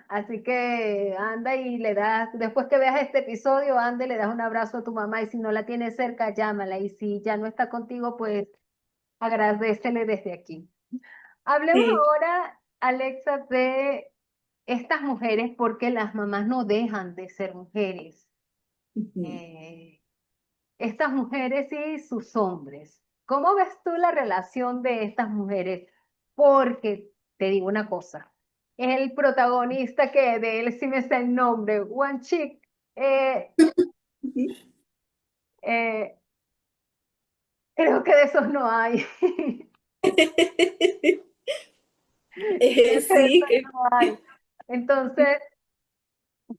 Así que anda y le das, después que veas este episodio, anda y le das un abrazo a tu mamá y si no la tienes cerca, llámala y si ya no está contigo, pues agradécele desde aquí. Hablemos Sí. ahora, Alexa, de estas mujeres porque las mamás no dejan de ser mujeres. Ujú. Eh, estas mujeres y sus hombres. ¿Cómo ves tú la relación de estas mujeres? Porque te digo una cosa, el protagonista que de él sí me sé el nombre, One Chick, eh, Ujú. eh, creo que de esos no hay. Creo que de Sí, esos no hay. Entonces,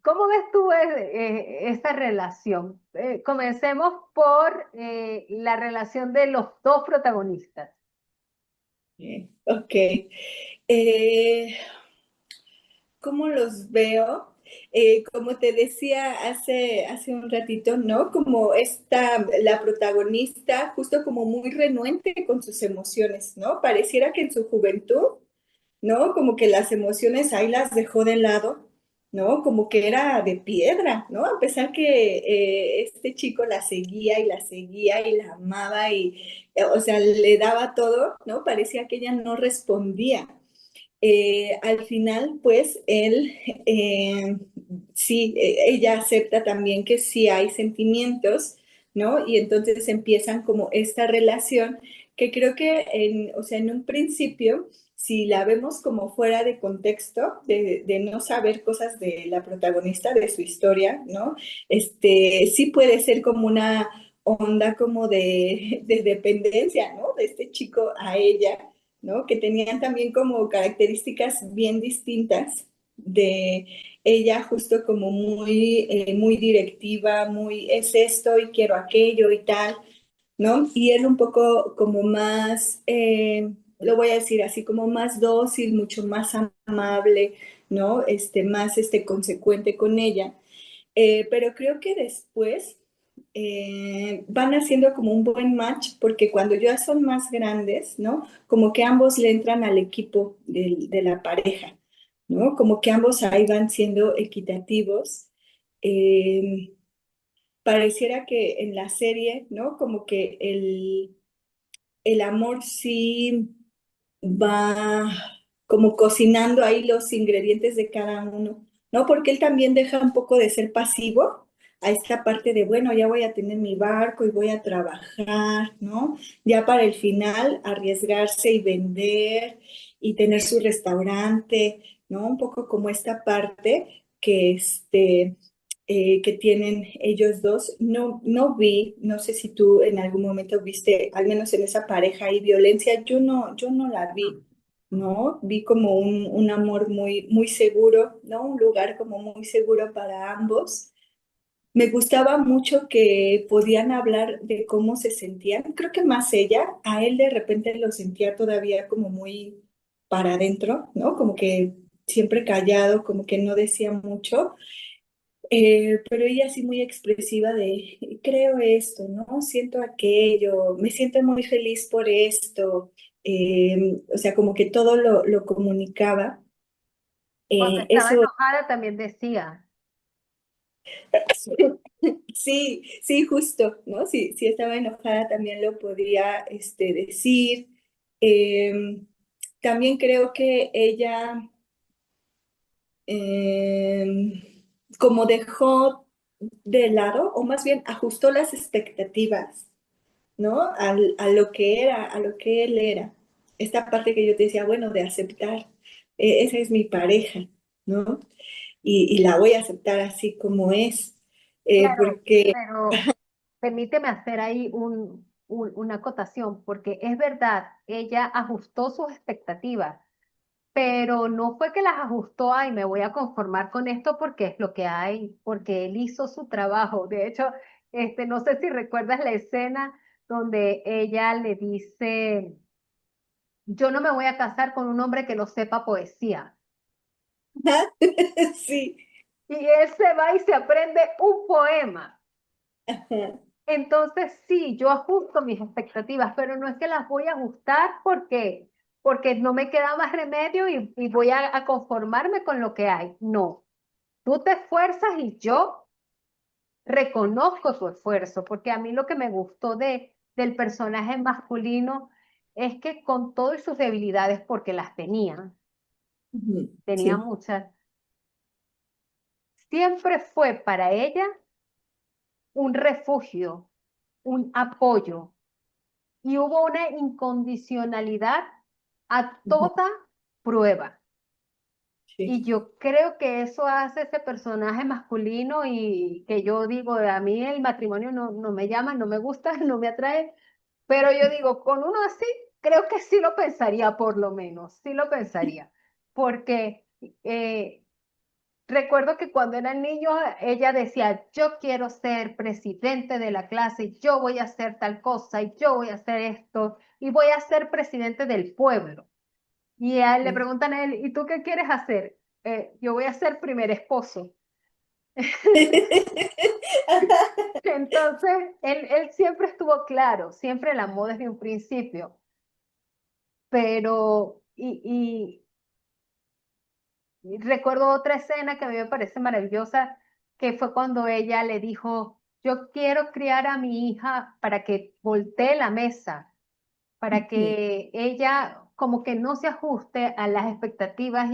¿cómo ves tú esta relación? Comencemos por la relación de los dos protagonistas. ok. Eh, ¿Cómo los veo? Como te decía hace un ratito, ¿no? Como la protagonista, justo como muy renuente con sus emociones, ¿no? Pareciera que en su juventud, ¿no? Como que las emociones ahí las dejó de lado, ¿no? Como que era de piedra, ¿no? A pesar que este chico la seguía y la amaba y, o sea, le daba todo, ¿no? Parecía que ella no respondía. Al final, pues, sí, ella acepta también que sí hay sentimientos, ¿no? Y entonces empiezan como esta relación que creo que, o sea, en un principio, si la vemos como fuera de contexto, de no saber cosas de la protagonista, de su historia, ¿no? Sí puede ser como una onda como de dependencia, ¿no? De este chico a ella, ¿no? Que tenían también como características bien distintas de ella, justo como muy directiva, muy es esto y quiero aquello y tal, ¿no? Y él un poco como más, lo voy a decir así, como más dócil, mucho más amable, ¿no? Más consecuente con ella. Pero creo que después van haciendo como un buen match porque cuando ya son más grandes, ¿no? Como que ambos le entran al equipo de la pareja, ¿no? Como que ambos ahí van siendo equitativos. Eh, Pareciera que en la serie, ¿no? Como que el amor sí va como cocinando ahí los ingredientes de cada uno, ¿no? Porque él también deja un poco de ser pasivo a esta parte de, bueno, ya voy a tener mi barco y voy a trabajar, ¿no? Ya para el final arriesgarse y vender y tener su restaurante, ¿no? Un poco como esta parte que tienen ellos dos. No, no vi, no sé si tú en algún momento viste, al menos en esa pareja y violencia, yo no la vi, ¿no? Vi como un amor muy seguro, ¿no? Un lugar como muy seguro para ambos. Me gustaba mucho que podían hablar de cómo se sentían. Creo que más ella, a él de repente lo sentía todavía como muy para adentro, ¿no? Como que siempre callado, como que no decía mucho. Pero ella sí muy expresiva de, creo esto, ¿no? Siento aquello, me siento muy feliz por esto. O sea, como que todo lo comunicaba. Cuando estaba Eso, enojada también decía. sí, sí, justo, ¿no? Si estaba enojada también lo podría decir. Eh, También creo que ella, como dejó de lado, o más bien ajustó las expectativas, ¿no? A lo que era, a lo que él era. Esta parte que yo te decía, bueno, de aceptar, esa es mi pareja, ¿no? Y la voy a aceptar así como es, Claro, porque, pero permíteme hacer ahí una acotación, porque es verdad, ella ajustó sus expectativas, pero no fue que las ajustó, ay, me voy a conformar con esto porque es lo que hay, porque él hizo su trabajo. De hecho, no sé si recuerdas la escena donde ella le dice, yo no me voy a casar con un hombre que no sepa poesía. sí, Y él se va y se aprende un poema. ajá, Entonces, sí, yo ajusto mis expectativas, pero no es que las voy a ajustar porque no me queda más remedio y voy a conformarme con lo que hay. No, tú te esfuerzas y yo reconozco tu esfuerzo, porque a mí lo que me gustó del personaje masculino es que con todas sus debilidades, porque las ujú, tenía sí, muchas, siempre fue para ella un refugio, un apoyo y hubo una incondicionalidad a ujú, toda prueba. Y sí. yo creo que eso hace ese personaje masculino y que yo digo, a mí el matrimonio no me llama, no me gusta, no me atrae, pero yo digo, con uno así, creo que sí lo pensaría por lo menos, sí lo pensaría, porque recuerdo que cuando era niño ella decía, yo quiero ser presidente de la clase, yo voy a hacer tal cosa y yo voy a hacer esto y voy a ser presidente del pueblo. Y a él le Sí. preguntan a él, ¿y tú qué quieres hacer? Yo voy a ser primer esposo. Entonces, él siempre estuvo claro, siempre la amó desde un principio, pero, Y recuerdo otra escena que a mí me parece maravillosa, que fue cuando ella le dijo, yo quiero criar a mi hija para que voltee la mesa, para Ujú. que ella como que no se ajuste a las expectativas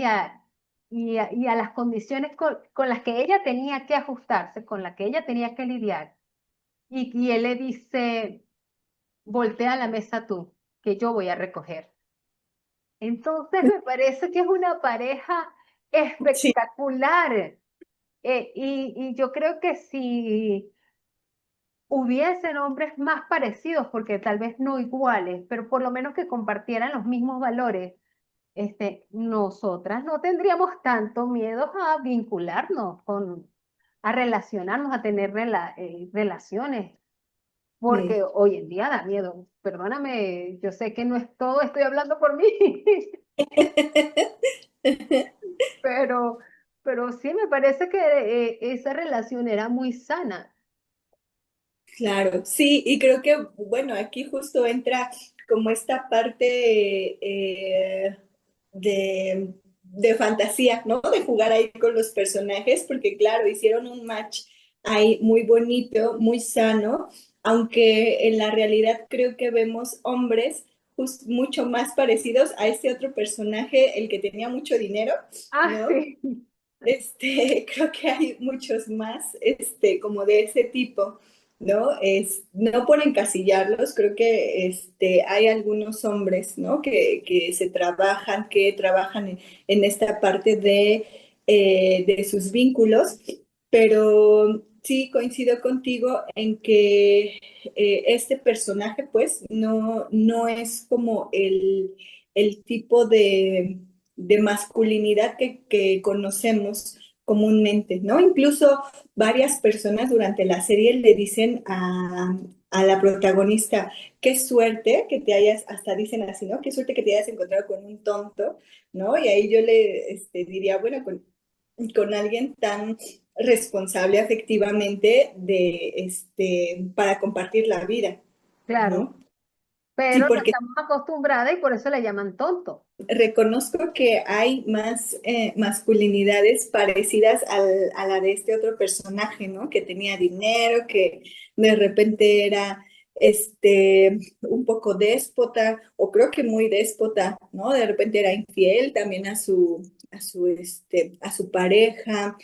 y a las condiciones con las que ella tenía que ajustarse, con las que ella tenía que lidiar. Y él le dice, voltea la mesa tú, que yo voy a recoger. Entonces me parece que es una pareja Sí, espectacular. Y yo creo que si hubiesen hombres más parecidos, porque tal vez no iguales, pero por lo menos que compartieran los mismos valores, nosotras no tendríamos tanto miedo a vincularnos a relacionarnos, a tener relaciones, porque sí. hoy en día da miedo. Perdóname, yo sé que no es todo, estoy hablando por mí, pero, pero sí me parece que esa relación era muy sana. Claro, sí, y creo que, bueno, aquí justo entra como esta parte de fantasía, ¿no? De jugar ahí con los personajes, porque claro, hicieron un match ahí muy bonito, muy sano, aunque en la realidad creo que vemos hombres mucho más parecidos a este otro personaje, el que tenía mucho dinero, Ah, ¿no? sí, Creo que hay muchos más, como de ese tipo, ¿no? No por encasillarlos, creo que hay algunos hombres, ¿no? Que trabajan en esta parte de sus vínculos, pero sí coincido contigo en que este personaje, pues, no es como el tipo de masculinidad que conocemos comúnmente, ¿no? Incluso varias personas durante la serie le dicen a la protagonista, qué suerte que te hayas, hasta dicen así, ¿no? Qué suerte que te hayas encontrado con un tonto, ¿no? Y ahí yo le diría, bueno, con alguien tan responsable afectivamente para compartir la vida, claro, ¿no? Sí, pero no porque estamos acostumbradas y por eso le llaman tonto. reconozco que hay más masculinidades parecidas a la de este otro personaje, ¿no? Que tenía dinero, que de repente era un poco déspota, o creo que muy déspota, ¿no? De repente era infiel también a su pareja,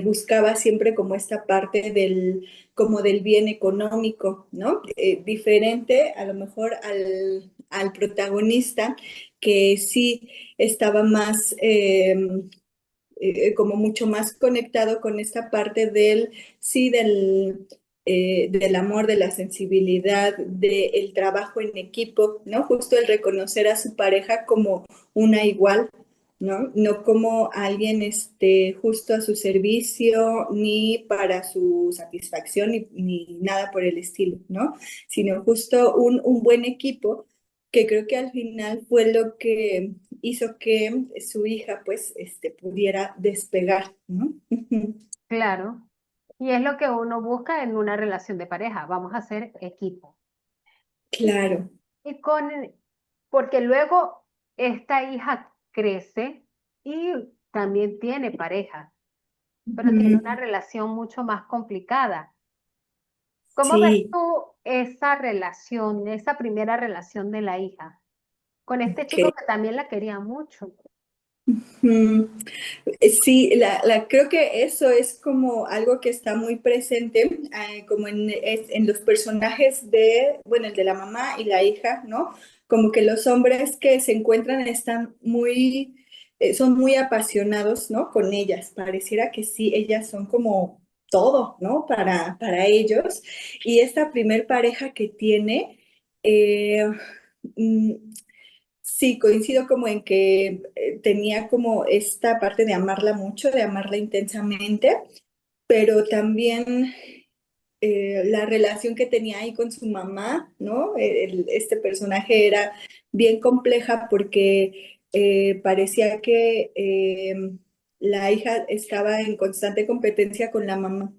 buscaba siempre como esta parte como del bien económico, ¿no? Diferente a lo mejor al protagonista que sí estaba más, como mucho más conectado con esta parte sí, del amor, de la sensibilidad, del trabajo en equipo, ¿no? Justo el reconocer a su pareja como una igual, ¿no? No como alguien justo a su servicio, ni para su satisfacción, ni nada por el estilo, ¿no? Sino justo un buen equipo que creo que al final fue lo que hizo que su hija pues pudiera despegar, ¿no? Claro. Y es lo que uno busca en una relación de pareja. Vamos a ser equipo. Y, Claro. y porque luego esta hija crece y también tiene pareja, pero tiene una Ujú. relación mucho más complicada. ¿Cómo ves Sí, tú esa relación, esa primera relación de la hija con este chico ok. que también la quería mucho? Mm, sí, creo que eso es como algo que está muy presente, como en los personajes bueno, el de la mamá y la hija, ¿no? Como que los hombres que se encuentran son muy apasionados, ¿no? Con ellas. Pareciera que sí, ellas son como todo, ¿no? Para ellos. Y esta primer pareja que tiene, eh, mm, sí, coincido como en que tenía como esta parte de amarla mucho, de amarla intensamente, pero también la relación que tenía ahí con su mamá, ¿no? Este personaje era bien compleja porque parecía que la hija estaba en constante competencia con la mamá,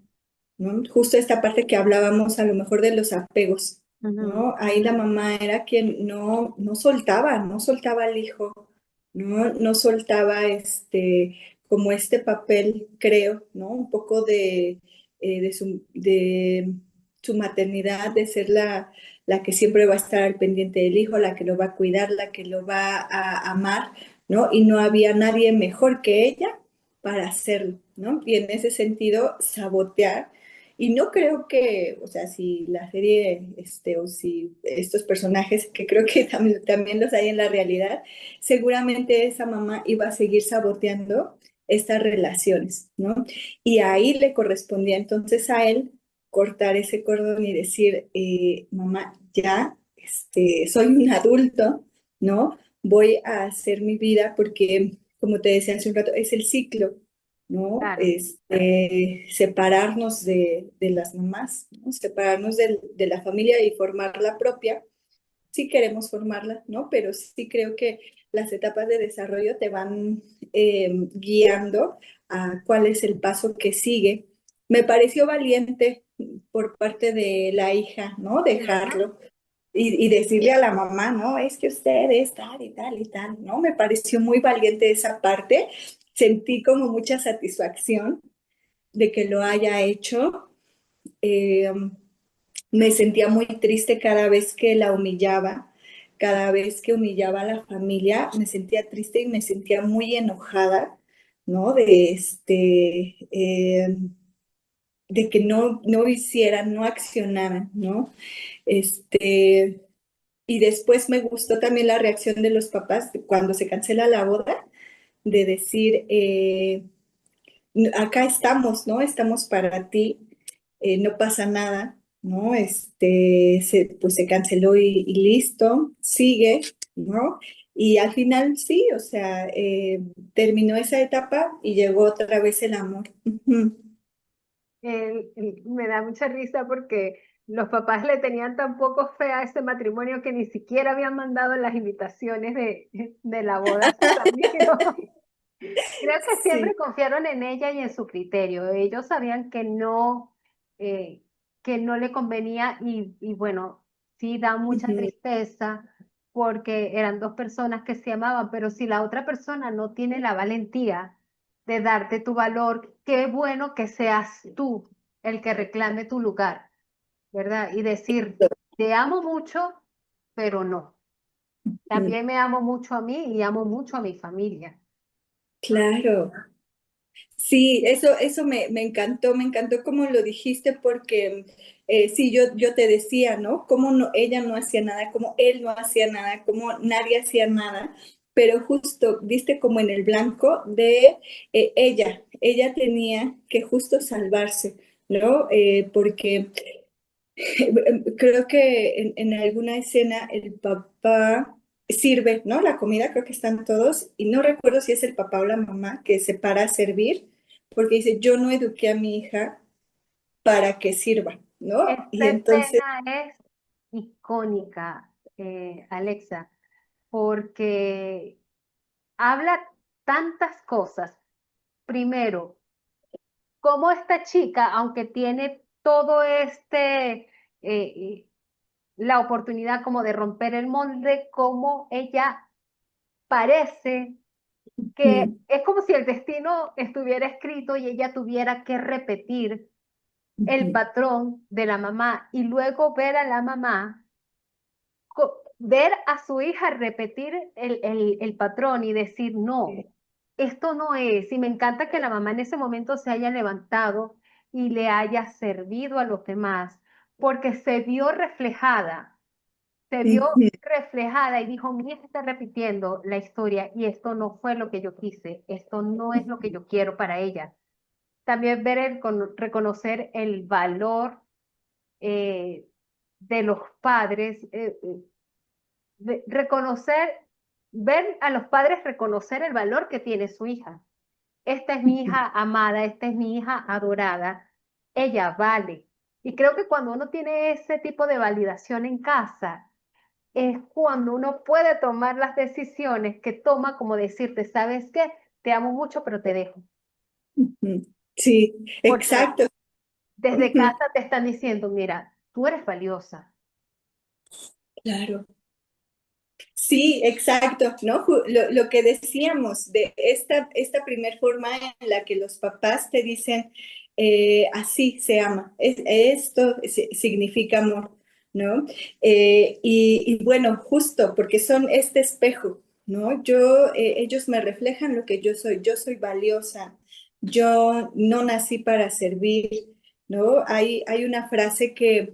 ¿no? Justo esta parte que hablábamos a lo mejor de los apegos, Ujú. ¿no? Ahí la mamá era quien no soltaba al hijo, no soltaba como este papel, creo, ¿no? Un poco de su maternidad, de ser la que siempre va a estar al pendiente del hijo, la que lo va a cuidar, la que lo va a amar, ¿no? Y no había nadie mejor que ella para hacerlo, ¿no? Y en ese sentido, sabotear. Y no creo que, o sea, si la serie, o si estos personajes, que creo que también los hay en la realidad, seguramente esa mamá iba a seguir saboteando estas relaciones, ¿no? Y ahí le correspondía entonces a él cortar ese cordón y decir, mamá, ya, soy un adulto, ¿no? Voy a hacer mi vida porque, como te decía hace un rato, es el ciclo, ¿no? Claro. Separarnos de las mamás, ¿no? Separarnos de la familia y formar la propia. Sí queremos formarla, ¿no? Pero sí creo que las etapas de desarrollo te van guiando a cuál es el paso que sigue. Me pareció valiente por parte de la hija, ¿no? Ajá. Dejarlo y decirle a la mamá, no, es que usted es tal y tal y tal, ¿no? Me pareció muy valiente esa parte. Sentí como mucha satisfacción de que lo haya hecho. Eh, Me sentía muy triste cada vez que la humillaba, cada vez que humillaba a la familia, me sentía triste y me sentía muy enojada, ¿no? De que no hicieran, no accionaran, ¿no? Este, y después me gustó también la reacción de los papás cuando se cancela la boda, de decir, acá estamos, ¿no? Estamos para ti, no pasa nada, ¿no? Pues se canceló y listo, sigue, ¿no? Y al final sí, o sea, terminó esa etapa y llegó otra vez el amor. Ujú. Me da mucha risa porque los papás le tenían tan poco fe a ese matrimonio que ni siquiera habían mandado las invitaciones de la boda a sus amigos. Creo que siempre Sí. confiaron en ella y en su criterio. Ellos sabían eh, que no le convenía y bueno, sí da mucha Ujú, tristeza porque eran dos personas que se amaban, pero si la otra persona no tiene la valentía de darte tu valor, qué bueno que seas tú el que reclame tu lugar, ¿verdad? Y decir, te amo mucho, pero no. ujú. También me amo mucho a mí y amo mucho a mi familia. Claro. Sí, eso me encantó como lo dijiste porque sí, yo te decía, ¿no? Cómo no, ella no hacía nada, cómo él no hacía nada, cómo nadie hacía nada, pero justo diste como en el blanco de ella tenía que justo salvarse, ¿no? Porque creo que en alguna escena el papá sirve, ¿no? La comida, creo que están todos, y no recuerdo si es el papá o la mamá que se para a servir, porque dice, yo no eduqué a mi hija para que sirva, ¿no? Y Esta entonces, escena es icónica, Alexa, porque habla tantas cosas. Primero, cómo esta chica, aunque tiene todo la oportunidad como de romper el molde, cómo ella parece que ujú, es como si el destino estuviera escrito y ella tuviera que repetir el ujú, patrón de la mamá y luego ver a la mamá ver a su hija repetir el patrón y decir, no, esto no es. Y me encanta que la mamá en ese momento se haya levantado y le haya servido a los demás, porque se vio ujú, reflejada y dijo, mi hija está repitiendo la historia y esto no fue lo que yo quise, esto no es lo que yo quiero para ella. También reconocer el valor eh, de los padres. Reconocer, ver a los padres reconocer el valor que tiene su hija. Esta es mi hija amada, esta es mi hija adorada, ella vale. Y creo que cuando uno tiene ese tipo de validación en casa, es cuando uno puede tomar las decisiones que toma, como decirte, ¿sabes qué? Te amo mucho, pero te dejo. ujú. Sí, Porque exacto. desde Ujú. casa te están diciendo, mira, tú eres valiosa. Claro. Sí, exacto, ¿no? Lo que decíamos de esta primer forma en la que los papás te dicen, así se ama, esto significa amor, ¿no? Y bueno, justo porque son este espejo, ¿no? Ellos me reflejan lo que yo soy valiosa, yo no nací para servir, ¿no? Hay una frase que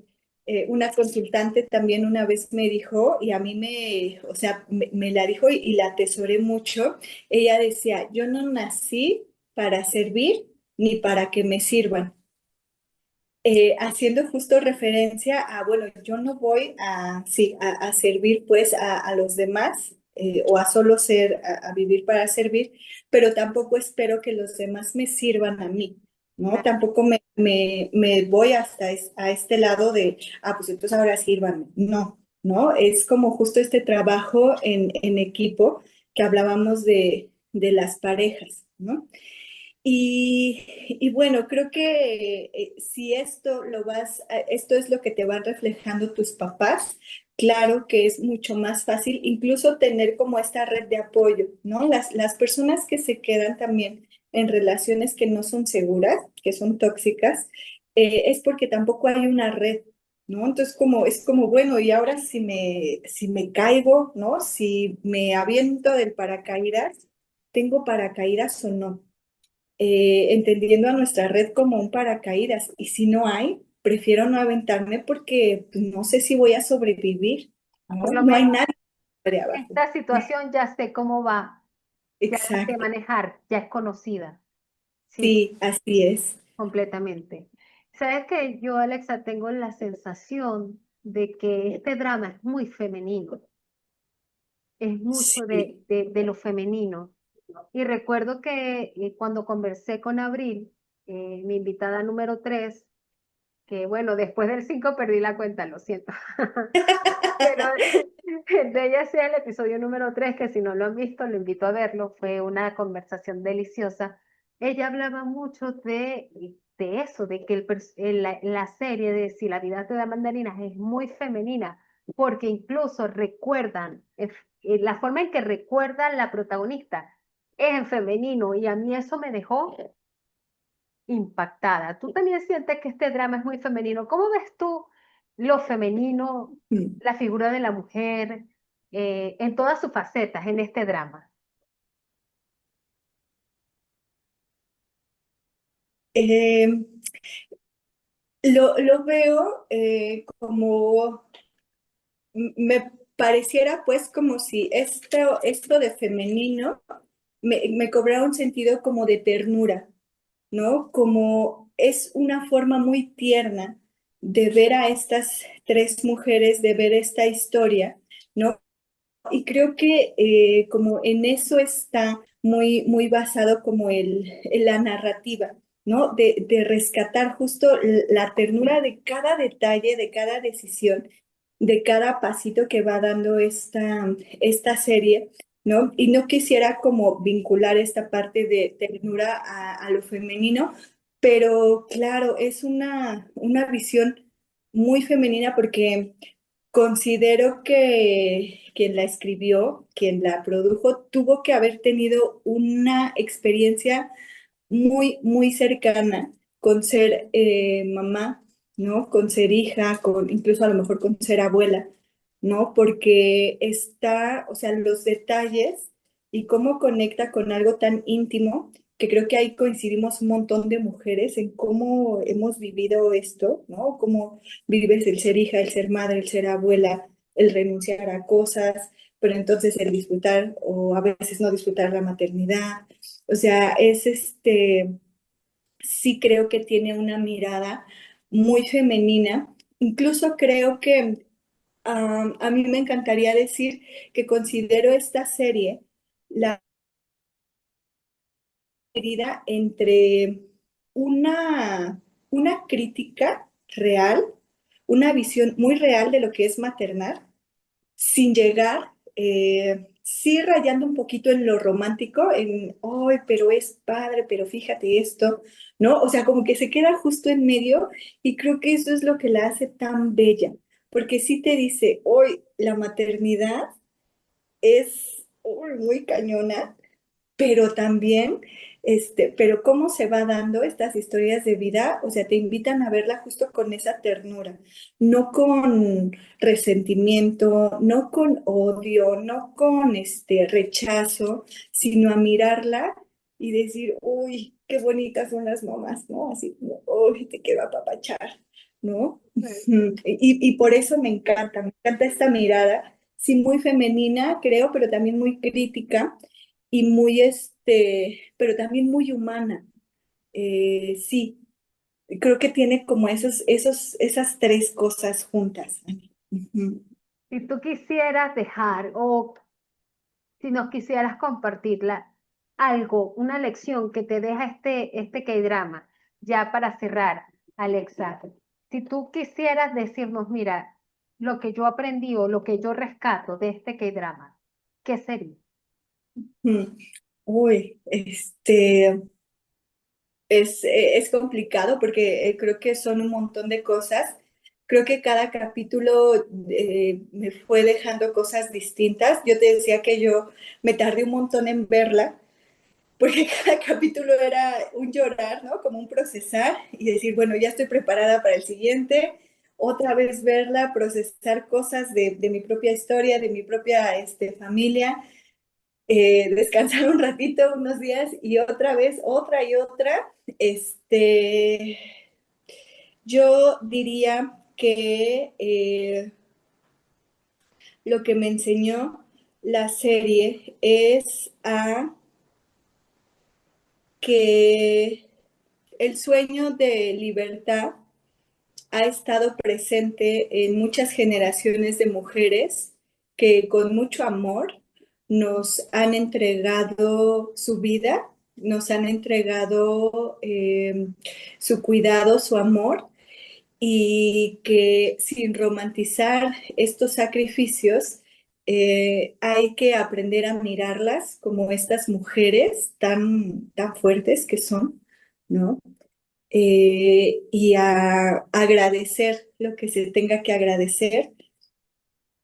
una consultante también una vez me dijo, y a mí o sea, me la dijo y la atesoré mucho. Ella decía, yo no nací para servir ni para que me sirvan. Haciendo justo referencia a, bueno, yo no voy sí, a servir pues a los demás o a solo a vivir para servir, pero tampoco espero que los demás me sirvan a mí, ¿no? Claro. Tampoco me voy hasta a este lado de, pues entonces ahora sírvanme. No, ¿no? Es como justo este trabajo en equipo que hablábamos de las parejas, ¿no? Y bueno, creo que si esto es lo que te van reflejando tus papás, claro que es mucho más fácil incluso tener como esta red de apoyo, ¿no? Las personas que se quedan también en relaciones que no son seguras, que son tóxicas, es porque tampoco hay una red, ¿no? Entonces es como, bueno, y ahora si me caigo, ¿no? Si me aviento del paracaídas, ¿tengo paracaídas o no? Entendiendo a nuestra red como un paracaídas. Y si no hay, prefiero no aventarme porque pues, no sé si voy a sobrevivir, Por ¿no? lo No hay menos nadie de abajo. esta situación ya sé cómo va, ya la sé Exacto, manejar, ya es conocida. Sí, sí, así es. completamente. Sabes que yo, Alexa, tengo la sensación de que este drama es muy femenino, es mucho Sí. de lo femenino. Y recuerdo que cuando conversé con Abril, mi invitada número 3, que bueno, después del 5 perdí la cuenta, lo siento. Pero de ella sea el episodio número 3 que si no lo han visto, lo invito a verlo. Fue una conversación deliciosa. Ella hablaba mucho de eso, de que la serie de Si la vida te da mandarinas es muy femenina, porque incluso recuerdan, la forma en que recuerdan la protagonista es en femenino, y a mí eso me dejó impactada. ¿Tú también sientes que este drama es muy femenino? ¿Cómo ves tú lo femenino, Mm. la figura de la mujer, en todas sus facetas en este drama? Eh, lo veo como, me pareciera pues como si esto de femenino me cobrara un sentido como de ternura, ¿no? Como es una forma muy tierna de ver a estas tres mujeres, de ver esta historia, ¿no? Y creo que como en eso está muy basado como en la narrativa, ¿no? De rescatar justo la ternura de cada detalle, de cada decisión, de cada pasito que va dando esta serie, ¿no? Y no quisiera como vincular esta parte de ternura a lo femenino, pero claro, es una visión muy femenina porque considero que quien la escribió, quien la produjo, tuvo que haber tenido una experiencia muy cercana con ser mamá, ¿no? Con ser hija, con incluso a lo mejor con ser abuela, ¿no? Porque o sea, los detalles y cómo conecta con algo tan íntimo, que creo que ahí coincidimos un montón de mujeres en cómo hemos vivido esto, ¿no? Cómo vives el ser hija, el ser madre, el ser abuela, el renunciar a cosas, pero entonces el disfrutar o a veces no disfrutar la maternidad. O sea, sí creo que tiene una mirada muy femenina. Incluso creo que a mí me encantaría decir que considero esta serie la medida entre una, una crítica real, una visión muy real de lo que es maternar, sin llegar, sí rayando un poquito en lo romántico, ay, pero es padre, pero fíjate esto, ¿no? O sea, como que se queda justo en medio y creo que eso es lo que la hace tan bella, porque sí te dice, hoy la maternidad es muy cañona, pero también, pero cómo se va dando estas historias de vida, o sea, te invitan a verla justo con esa ternura, no con resentimiento, no con odio, no con rechazo, sino a mirarla y decir, uy, qué bonitas son las mamás, ¿no? Así como, uy, te quiero apapachar, ¿no? Y por eso me encanta esta mirada, sí, muy femenina, creo, pero también muy crítica y muy, pero también muy humana. Sí, creo que tiene como esas tres cosas juntas. Ujú. Si tú quisieras dejar o si nos quisieras compartirla, algo, una lección que te deja este K-drama, ya para cerrar, Alexa, si tú quisieras decirnos, mira, lo que yo aprendí o lo que yo rescato de este K-drama, ¿qué sería? Mm. Uy, es complicado porque creo que son un montón de cosas. Creo que cada capítulo me fue dejando cosas distintas. Yo te decía que yo me tardé un montón en verla porque cada capítulo era un llorar, ¿no? Como un procesar y decir, bueno, ya estoy preparada para el siguiente, otra vez verla, procesar cosas de mi propia historia, de mi propia familia, descansar un ratito, unos días y otra vez, otra y otra. Este, yo diría que lo que me enseñó la serie es a que el sueño de libertad ha estado presente en muchas generaciones de mujeres que con mucho amor nos han entregado su vida, nos han entregado su cuidado, su amor, y que sin romantizar estos sacrificios, hay que aprender a mirarlas como estas mujeres tan fuertes que son, ¿no? Y a agradecer lo que se tenga que agradecer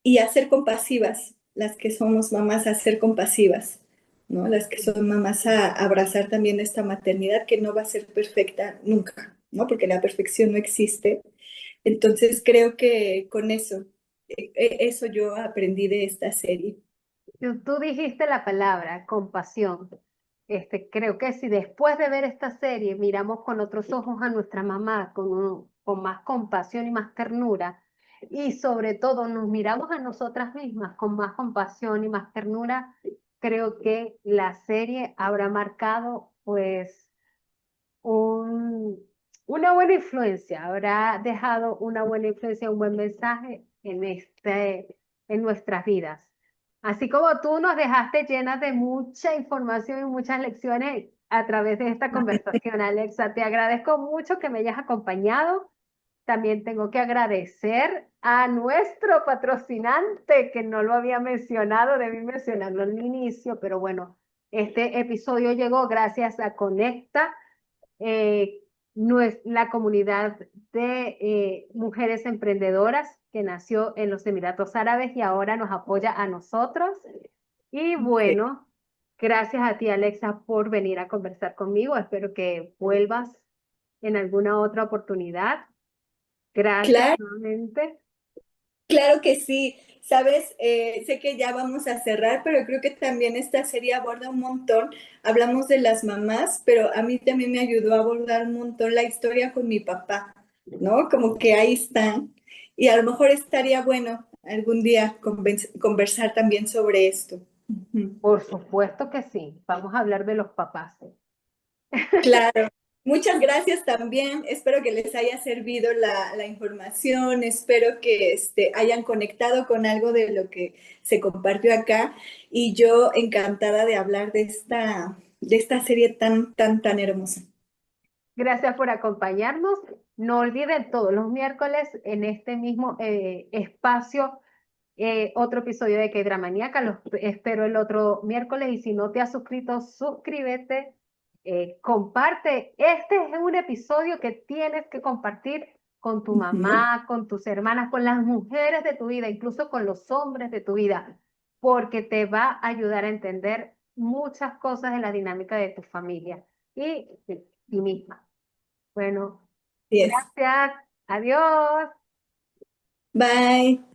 y a ser compasivas, las que somos mamás, a ser compasivas, ¿no? Las que son mamás a abrazar también esta maternidad que no va a ser perfecta nunca, ¿no? Porque la perfección no existe. Entonces creo que con eso, eso yo aprendí de esta serie. Tú dijiste la palabra compasión. Creo que si después de ver esta serie miramos con otros ojos a nuestra mamá, con más compasión y más ternura, y sobre todo nos miramos a nosotras mismas con más compasión y más ternura, creo que la serie habrá marcado pues un, una buena influencia, habrá dejado una buena influencia, un buen mensaje en nuestras vidas. Así como tú nos dejaste llenas de mucha información y muchas lecciones a través de esta conversación, Alexa, te agradezco mucho que me hayas acompañado. También tengo que agradecer a nuestro patrocinante, que no lo había mencionado, debí mencionarlo al inicio, pero bueno, este episodio llegó gracias a Conecta, eh, la comunidad de mujeres emprendedoras que nació en los Emiratos Árabes y ahora nos apoya a nosotros. Y Sí. bueno, gracias a ti, Alexa, por venir a conversar conmigo. Espero que vuelvas en alguna otra oportunidad. Gracias Claro, nuevamente. claro que sí. Sabes, sé que ya vamos a cerrar, pero creo que también esta serie aborda un montón. Hablamos de las mamás, pero a mí también me ayudó a abordar un montón la historia con mi papá, ¿no? Como que ahí están. Y a lo mejor estaría bueno algún día conversar también sobre esto. Ujú. Por supuesto que sí. Vamos a hablar de los papás. Claro. Muchas gracias también. Espero que les haya servido la información. Espero que hayan conectado con algo de lo que se compartió acá. Y yo encantada de hablar de esta serie tan hermosa. Gracias por acompañarnos. No olviden todos los miércoles en este mismo espacio otro episodio de K-Dramaníaca. Los espero el otro miércoles y si no te has suscrito, suscríbete, comparte. Este es un episodio que tienes que compartir con tu Ujú. mamá, con tus hermanas, con las mujeres de tu vida, incluso con los hombres de tu vida, porque te va a ayudar a entender muchas cosas de la dinámica de tu familia y de ti misma. Bueno, Así es. gracias. Adiós. Bye.